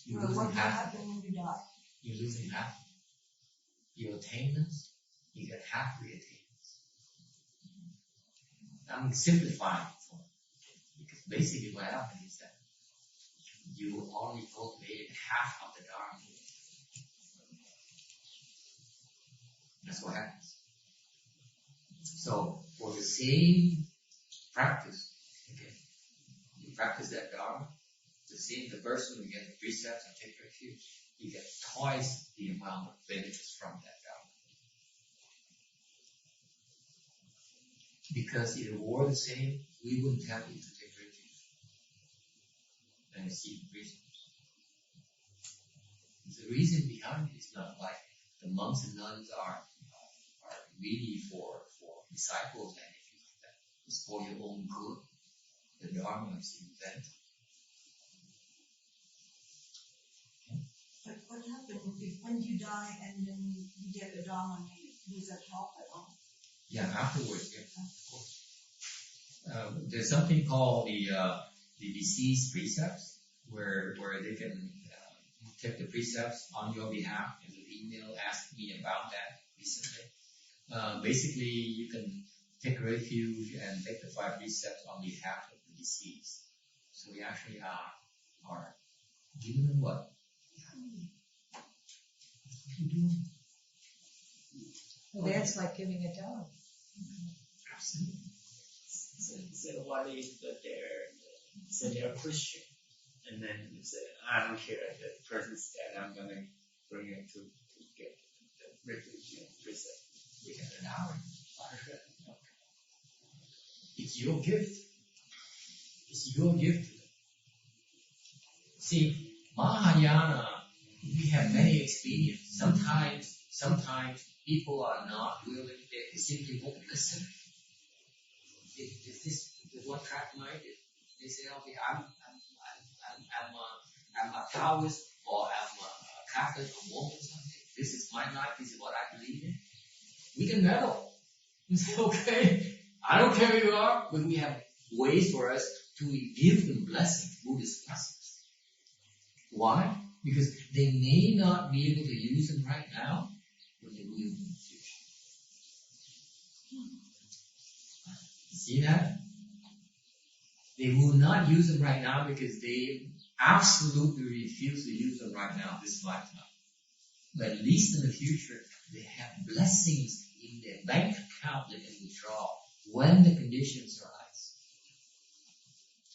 Speaker 3: You're
Speaker 7: Well, what
Speaker 3: losing
Speaker 7: will
Speaker 3: half.
Speaker 7: happen when you die?
Speaker 3: You're losing half. Your attainments, you get half the attainments. I'm simplifying it for you. Because basically what happens is that you only cultivated half of the Dharma. That's what happens. So, for the same practice, okay, you practice that Dharma, the person who gets the precepts and take refuge, you get twice the amount of benefits from that Dharma. Because if it were the same, we wouldn't tell you to take refuge and seek precepts. The reason behind it is not like the monks and nuns are really for disciples and anything like that. It's for your own good. The Dharma is invented.
Speaker 7: But what happens if when you die and then you get the Dharma, does that help at all?
Speaker 3: Yeah, afterwards, yeah, of course. There's something called the deceased precepts, where they can take the precepts on your behalf. There's an email asked me about that recently. Basically, you can take refuge and take the 5 precepts on behalf of the deceased. So we actually are giving them what?
Speaker 2: Well, that's like giving a dog.
Speaker 3: Absolutely.
Speaker 11: So what if they're Christian, and then you say, I don't care, the person's dead, I'm gonna bring it to get the refuge and precept.
Speaker 3: We have an hour. It's your gift. It's your gift to them. See, Mahayana, we have many experiences. Sometimes people are not willing, they simply won't listen. If this is what track mind is, they say, okay, I'm a Taoist, or I'm a Catholic, or Mormon, something. This is my life, this is what I believe in. We can meddle and say, okay, I don't care who you are, but we have ways for us to give them blessings, Buddhist blessings. Why? Because they may not be able to use them right now, but they will in the future. See that? They will not use them right now because they absolutely refuse to use them right now, this lifetime. But at least in the future, they have blessings in their bank account they can withdraw when the conditions arise.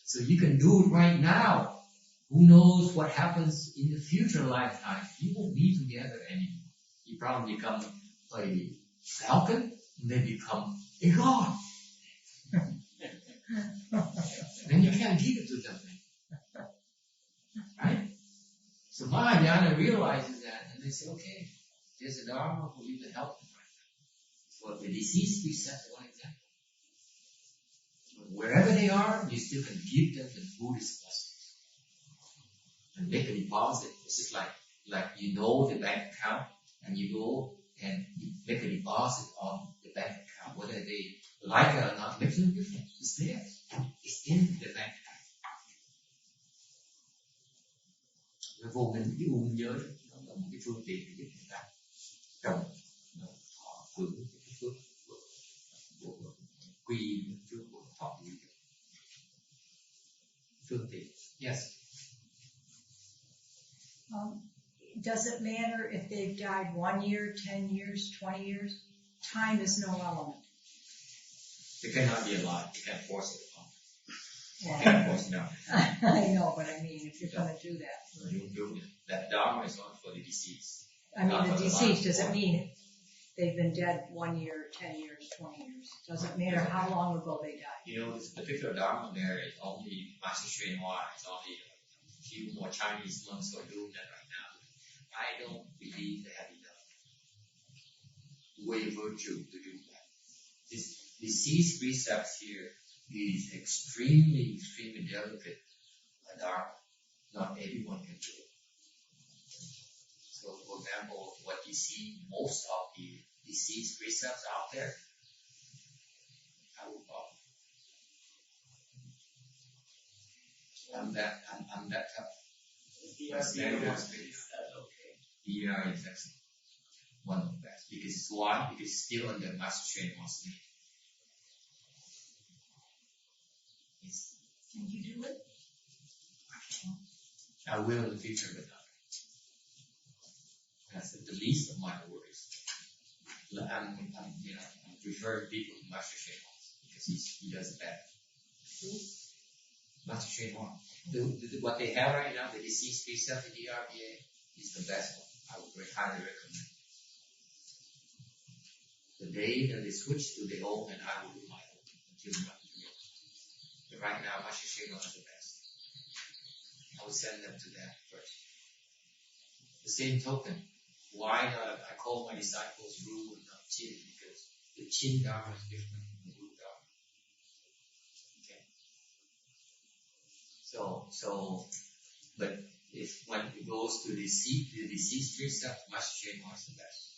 Speaker 3: So you can do it right now. Who knows what happens in the future lifetime? You won't be together anymore. You probably become a falcon, and then become a god. Then you can't give it to them. Right? So Mahayana realizes that, and they say, okay, there's a Dharma for you to help them right now. For the deceased, we set one example. But wherever they are, you still can give them the Buddhist blessings. And make a deposit. It's just like you know the bank account, and you go and you make a deposit on the bank account. Whether they like it or not, makes no difference. It's there. It's in the bank account. Vô mình cái u nhớ nó là một cái phương tiện để giúp chúng ta trồng thọ hưởng cái phước của quy phước của thọ quy phương tiện. Yes.
Speaker 2: Does it matter if they've died 1 year, 10 years, 20 years? Time is no element.
Speaker 3: They cannot be alive. You can't force it upon.
Speaker 2: Well,
Speaker 3: You can't force it down.
Speaker 2: I know, but I mean, if you're going to do that.
Speaker 3: You do it. That Dharma is not for the deceased.
Speaker 2: I mean, the deceased, does it mean they've been dead 1 year, 10 years, 20 years? Does it matter how long ago they died?
Speaker 3: You know, this particular Dharma there is only Master Xuan Hua. It's only a few more Chinese monks who are doing that right now. I don't believe they have enough way of virtue to do that. This deceased precepts here is extremely delicate Dharma. Not everyone can do it. So So, for example, what you see most of the deceased precepts out there, I will follow. I'm that tough.
Speaker 11: DRBA is that okay?
Speaker 3: DR is excellent. One of the best. Because why? Because it's still under Master Train Wants me.
Speaker 2: Can you do it?
Speaker 3: I will in the future, but not. That's the least of my worries. I'm referring people to Master Train Wants because he does it better. Master Train Wants. What they have right now, the deceased precept in the RBA, is the best one. I would highly recommend. The day that they switch to the old, and I will do my own until we have to do it. But right now, Master Train Wants is the best. I will send them to that first. The same token, why not? I call my disciples Ru and not Chin because the Chin Dharma is different from the Ru Dharma. Okay. But if when it goes to the deceased precept, Master Chain Wants the best.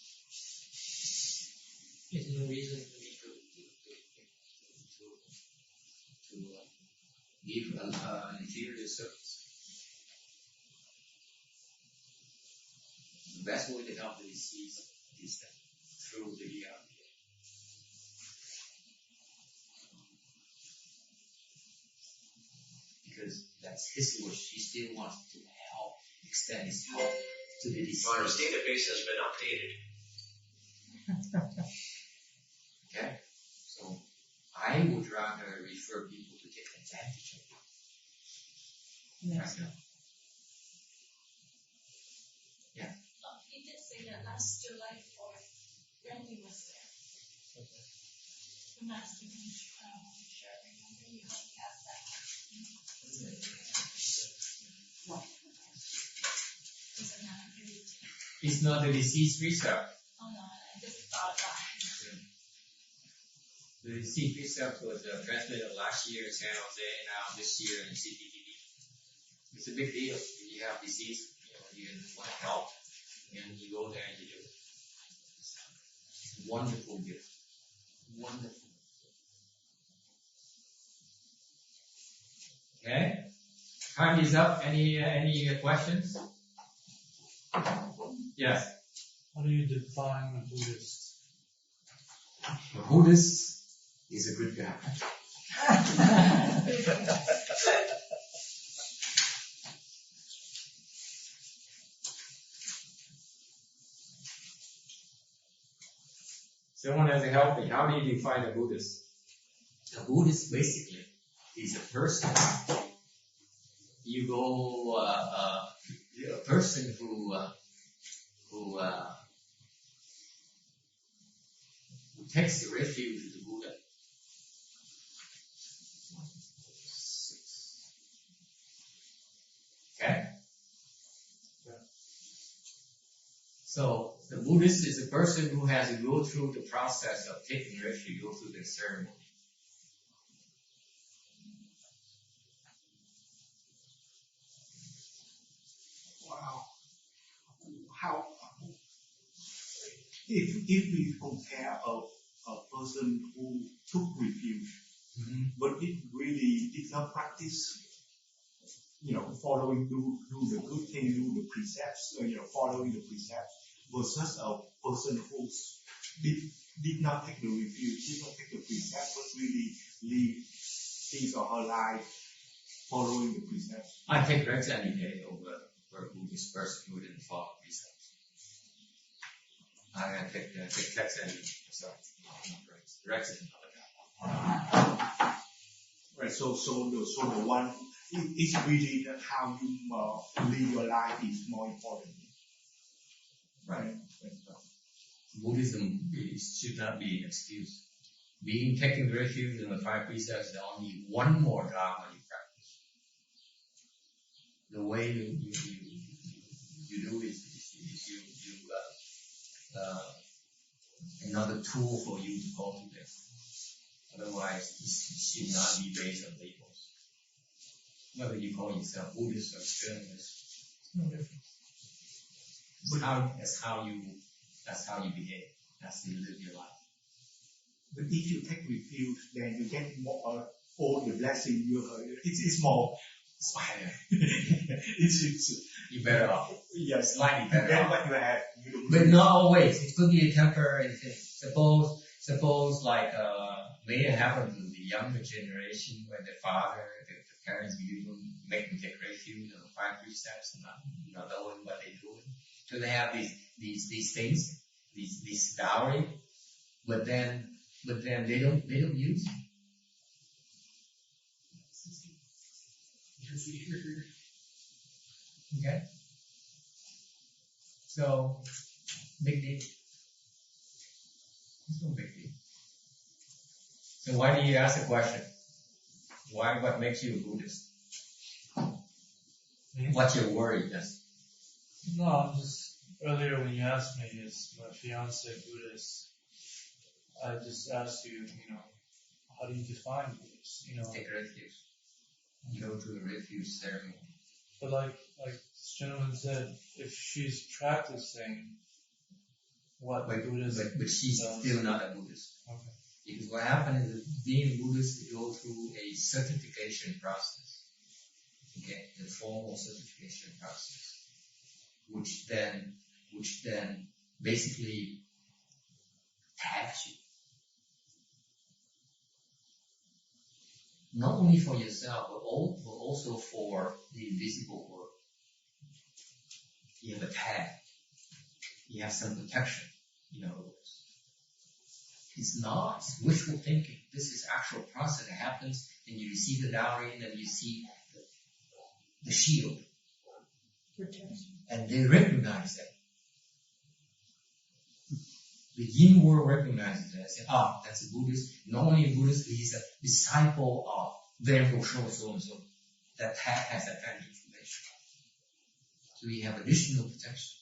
Speaker 3: There's no reason for me to give an inferior service. The best way to help the deceased is through the ERPA. Because that's his wish. He still wants to help, extend his help to the deceased.
Speaker 12: Honor's database has been updated.
Speaker 3: Okay? So, I would rather refer people to take advantage of it. Right now. Yeah.
Speaker 6: He did say that last July 4th, Randy was there. The master sure remember you have that.
Speaker 3: It's not the deceased precept.
Speaker 6: Oh no, I just thought that.
Speaker 3: The deceased precept was translated last year in San Jose, and now this year in CPTV. It's a big deal. When you have disease, you want to help, and you go there and you do it. It's a wonderful gift. Wonderful. Okay. Time is up. Any questions? Yes.
Speaker 9: How do you define a Buddhist?
Speaker 3: A Buddhist is a good guy. Someone has to help me. How do you define a Buddhist? A Buddhist basically is a person. You go a person who takes the refuge of the Buddha. Okay? So the Buddhist is a person who has to go through the process of taking refuge, go through the ceremony.
Speaker 5: Wow. How if we compare a person who took refuge, but it really did not practice, following, do the good thing, do the precepts, following the precepts, versus a person who did not take the refuge, did not take the precepts, but really live his or her life following the precepts.
Speaker 3: I take Rex any day over a Buddhist person who didn't follow precepts. I take Rex any day. Sorry, not Rex. Rex is another guy.
Speaker 5: Right. So the one, it's really that how you live your life is more important.
Speaker 3: Right. Buddhism should not be an excuse. Taking refuge in the 5 precepts is only one more dharma you practice. The way you do is another tool for you to cultivate. Otherwise, it should not be based on labels. Whether you call yourself Buddhist or extremist, it's no difference. That's how you behave. That's how you live your life.
Speaker 5: But if you take refuge, then you get more all the blessing you heard. It's more.
Speaker 3: You're better off.
Speaker 5: Yes,
Speaker 3: Slightly better
Speaker 5: get
Speaker 3: off.
Speaker 5: what you have.
Speaker 3: But not always. It could be a temporary thing. Suppose like may it happen to the younger generation where the parents usually make them take refuge on 5 precepts and not knowing what they're doing. So they have these things, these dowry, but then they don't use it. Okay? So, big deal. It's no big deal. So why do you ask the question? What makes you a Buddhist? What's your worry? Just
Speaker 9: No, I'm just, earlier when you asked me, is my fiance Buddhist? I just asked you, how do you define Buddhist?
Speaker 3: take refuge. You go to a refuge ceremony.
Speaker 9: But like this gentleman said, if she's practicing what Buddhism
Speaker 3: but she's
Speaker 9: does.
Speaker 3: still not a Buddhist.
Speaker 9: Okay.
Speaker 3: Because what happens is being a Buddhist, you go through a certification process. Okay, the formal certification process. Which then basically tags you. Not only for yourself, but also for the invisible world. You have a tag. You have some protection, in other words. It's not wishful thinking. This is actual process that happens, and you receive the dowry, and then you see the shield.
Speaker 2: Protection.
Speaker 3: And they recognize that. The yin world recognizes that. Say, that's a Buddhist. Not only a Buddhist, he's a disciple of therefore so and so. That tag has that kind of information. So you have additional protection.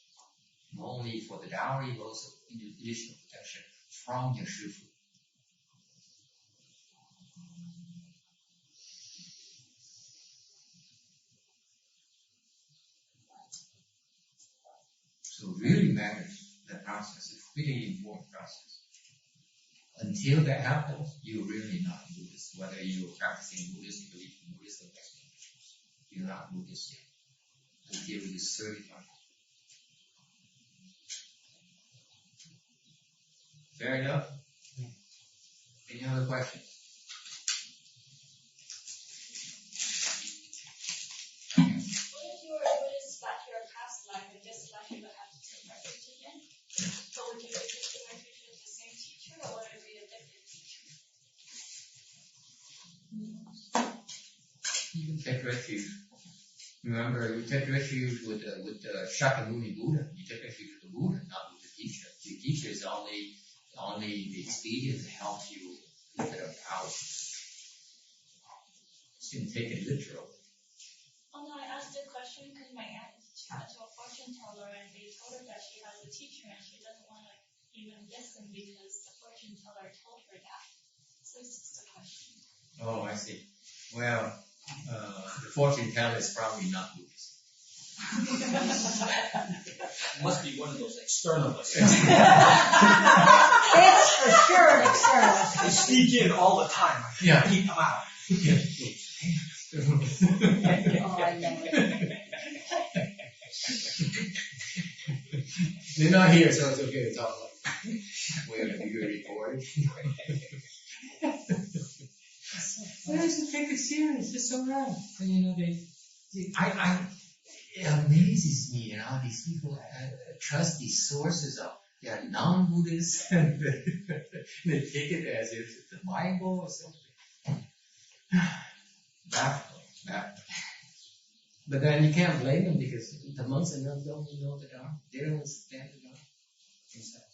Speaker 3: Not only for the dowry, but also additional protection from your shifu. So it really matters, that process. It's really important process. Until that happens, you're really not Buddhist. Whether you're practicing Buddhism, believe in Buddhism, you're not Buddhist yet. Until you certify. Fair enough? Any other questions?
Speaker 6: What if you were a Buddhist back your past life and this life you would have to take refuge again? So would you take refuge with the same teacher or would it be a different teacher?
Speaker 3: You can take refuge. Remember, you take refuge with the Shakyamuni Buddha. You take refuge with the Buddha, not with the teacher. The teacher is only the experience that helps you with a bit of power. You can take it literal.
Speaker 6: Oh no, I asked the question because my aunt went to a fortune teller and they told her that she has a teacher and she doesn't want to even listen because the fortune teller told her that. So it's just a question.
Speaker 3: Oh, I see. Well, the fortune teller is probably not Buddhist.
Speaker 8: Must be one of those externalists.
Speaker 2: It's for sure an externalist.
Speaker 8: They sneak in all the time.
Speaker 3: Yeah.
Speaker 8: Keep them out.
Speaker 2: Oh, I know it.
Speaker 3: They're not here, so it's okay to talk about it. We're going to be recorded. Where's the take it serious? It's so right. And it amazes me, these people trust these sources of, they are non-Buddhists, and they take it as if it's the Bible or something. Baffling. But then you can't blame them because the monks and nuns don't know the Dharma. They don't understand the Dharma themselves.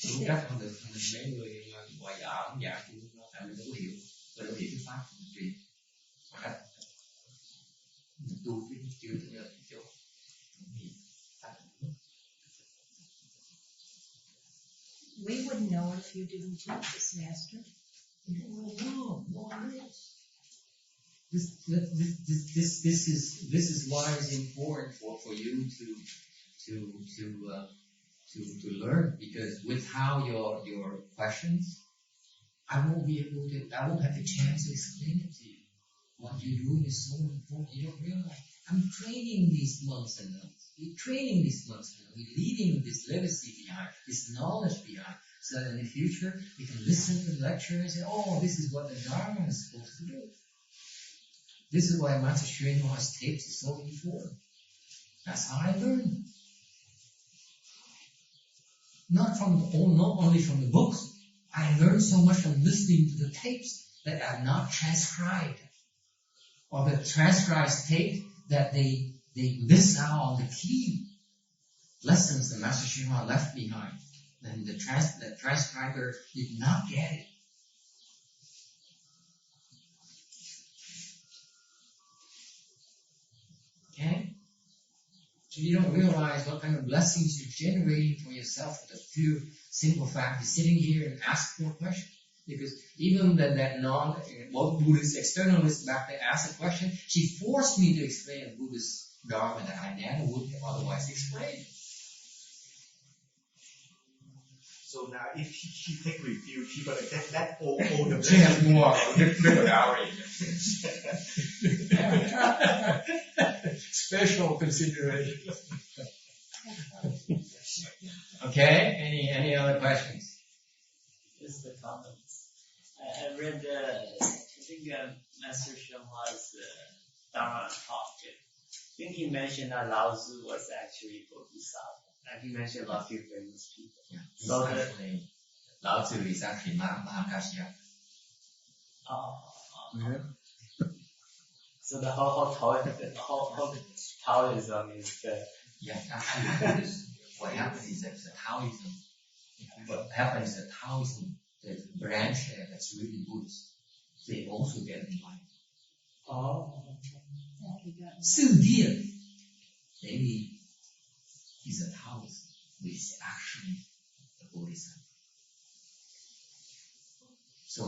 Speaker 3: Đúng cách không được, mấy người ngoài ảo giả thì nó phải mình đâu hiểu cái pháp của mình truyền. Mình tu cái chưa tới giờ cái chỗ.
Speaker 2: We wouldn't know it if you didn't teach us, Master.
Speaker 3: No. This is why it's important for you to learn, because without your questions, I won't have the chance to explain it to you. What you're doing is so important. You don't realize. I'm training these monks and nuns. We're training these monks and nuns. We're leaving this legacy behind, this knowledge behind, so that in the future we can listen to the lecture and say, oh, this is what the Dharma is supposed to do. This is why Master Hsuan Hua's tapes is so important. That's how I learned. Not only from the books. I learned so much from listening to the tapes that are not transcribed. Or the transcribed tape that they miss out on the key lessons that Master Hsuan Hua left behind. And the transcriber did not get it. Okay? So you don't realize what kind of blessings you're generating for yourself with the pure, simple fact of sitting here and asking a question. Because even that Buddhist externalist back there asked a question, she forced me to explain a Buddhist dharma that I never would have otherwise explained.
Speaker 5: So now if she take refuge, she's going to get that all the
Speaker 3: She has more dowry. Special consideration. Okay, any other questions?
Speaker 11: Just the comments. I read I think Master Hsuan Hua's Dharma talk. I think he mentioned that Lao Tzu was actually Bodhisattva. And he mentioned a lot of few famous people.
Speaker 3: Yeah,
Speaker 11: so
Speaker 3: actually, Lao Tzu is actually Mahakashya.
Speaker 11: So the whole Taoism is the...
Speaker 3: Yeah, actually, what happens is that Taoism, the branch there that's really Buddhist, they also get enlightened. Su Dian, maybe is a Taoist, which is actually the Bodhisattva. So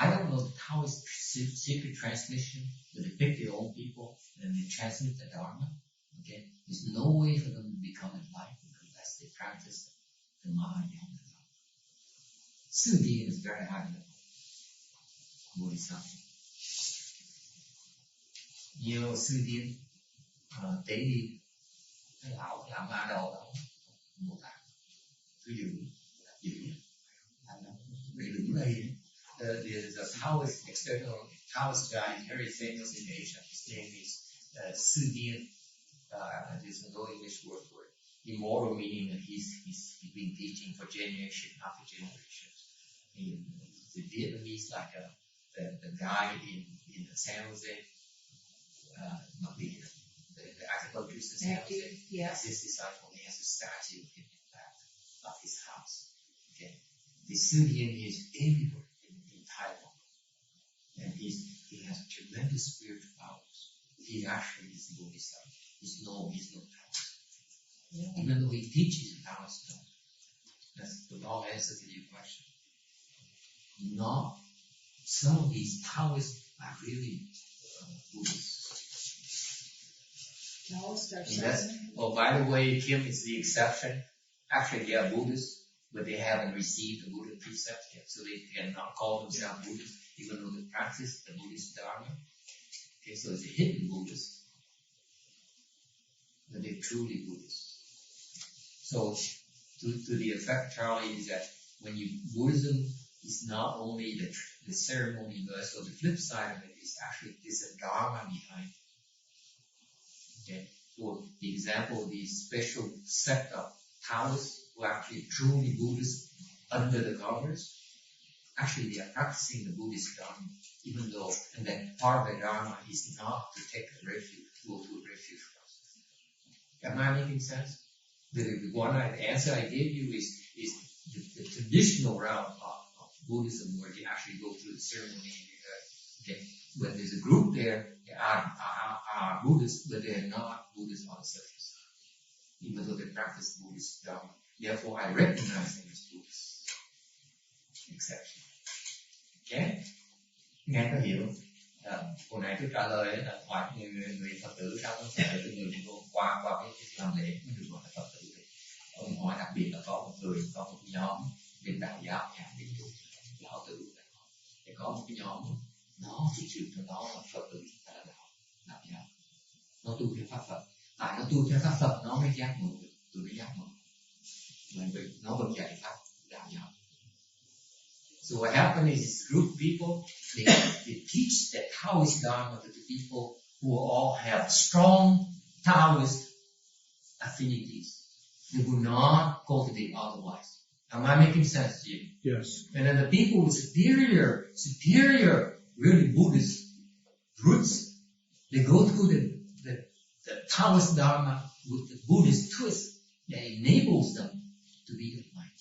Speaker 3: I don't know the Taoist secret transmission, but they pick their own people and they transmit the Dharma. Okay, there's no way for them to become enlightened unless they practice the Mahayana. Su Dian is very high level Bodhisattva. You know, Su Dian, daily, cái lão làm ma đầu đó, Bồ Tát, ví dụ, there's a Taoist external Taoist guy, very famous in Asia. His name is Su Dian. There's no English word for it. Immortal meaning that he's been teaching for generation after generation. The Vietnamese, like the guy in San Jose, not the acupuncturist in San Jose. Yes. His disciple, he has a statue of him in the back of his house. Okay, the Su Dian is everywhere in Taiwan, and he has tremendous spiritual powers. He actually is the Bodhisattva. He's no Taoist. Yeah. Even though he teaches in Taoist, that's the long answer to your question. Not some of these Taoists are really Buddhists. Oh, by the way, Kim is the exception. Actually, they are Buddhists, but they haven't received the Buddha precepts yet, so they cannot call themselves Buddhists, even though they practice the Buddhist Dharma. Okay, so it's a hidden Buddhist, but they're truly Buddhists. So, to the effect, Charlie, is that when Buddhism is not only the ceremony, but also the flip side of it is actually there's a Dharma behind it. Okay, for the example, the special sect of Taoists who are actually truly Buddhists under the covers, actually they are practicing the Buddhist Dharma, even though, and that part of the Dharma is not to take a refuge, go to a refuge process. Am I making sense? The answer I gave you is the traditional route of Buddhism, where they actually go through the ceremony. Okay, when there's a group there, they are Buddhists, but they are not Buddhists on the surface, even though they practice Buddhist Dharma. Therefore, I recognize them as Buddhists. Exception. Okay? Nghe có hiểu? Hồi nãy tôi trả lời là hỏi người Phật tử sao có thể từ người qua cái làm lễ mới được gọi là Phật tử. Ông hỏi đặc biệt là có một nhóm bên đạo giáo nhà ví dụ lão tử thì có một cái nhóm nó thực sự cho nó là Phật tử là đạo giáo, nó tu theo pháp Phật, tại nó tu theo pháp Phật nó mới giác ngộ được, tôi mới giác ngộ, nó vẫn dạy pháp đạo giáo. So what happened is this group of people, they teach the Taoist Dharma to the people who all have strong Taoist affinities. They will not cultivate otherwise. Am I making sense to you?
Speaker 1: Yes.
Speaker 3: And then the people with superior, really Buddhist roots, they go through the Taoist Dharma with the Buddhist twist that enables them to be enlightened.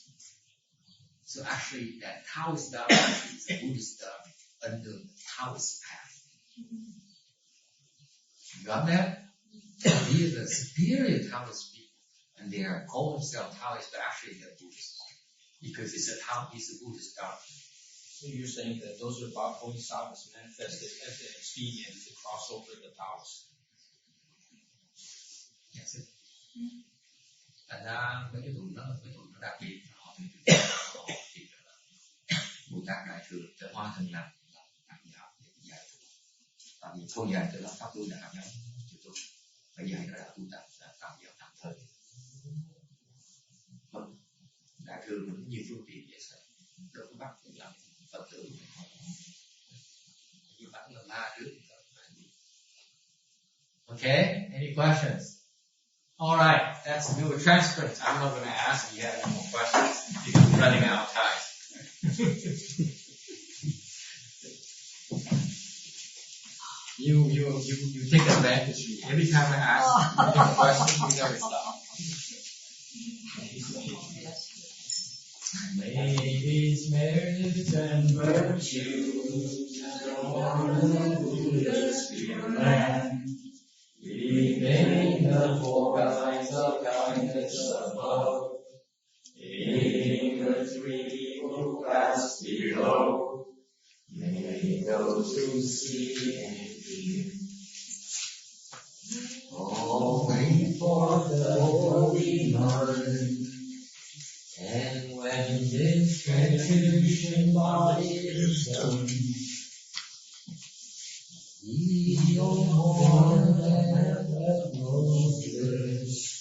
Speaker 3: So actually, that Taoist Dharma is a Buddhist Dharma under the Taoist path. You got that? These are the superior Taoist people, and they are call themselves Taoists, but actually they're Buddhists because it's a Buddhist Dharma.
Speaker 8: So you're saying that those are Bodhisattvas manifested as an expedient to cross over the Taoist.
Speaker 3: Yes. Thành ra mấy cái tụi nó đặc biệt họ thì Bồ Tát Đại Thừa trở hóa thành là đạo giáo để dạy. Tại vì không dạy cho nó pháp tu đạo giáo, chứ tôi phải dạy nó là tu tập là đạo giáo tạm thời. Đại Thừa mình có nhiều phương tiện dễ sợ, đâu có bắt mình làm Phật tử, như bắt là ma trước. Okay, any questions? All right, that's a new transcript. I'm not going to ask if you have any more questions because we're running out of time. You take advantage. Every time I ask you a question, you never stop. May these merits and virtues adorn the Buddha's pure land. Remain the four kinds of kindness above, aiding the three equal class below. May those who see and feel all bring forth the holy mind. And when this transfusion body is done, ye no more than the roses.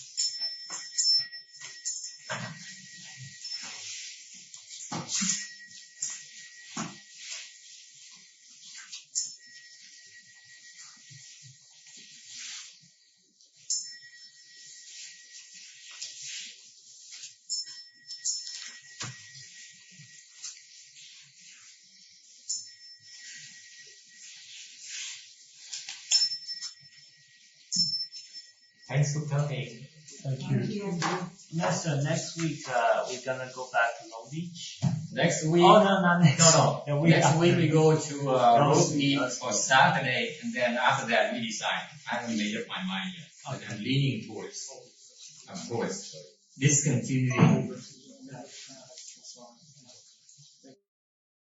Speaker 3: Thanks for coming.
Speaker 1: Thank you.
Speaker 4: Next week, we're gonna go back to Long Beach.
Speaker 3: Next week.
Speaker 4: Oh, no, not next.
Speaker 3: No.
Speaker 4: The week
Speaker 3: Next
Speaker 4: after.
Speaker 3: week we go to roast meat for Saturday, and then after that we decide. I haven't made up my mind yet, but I'm leaning towards discontinuing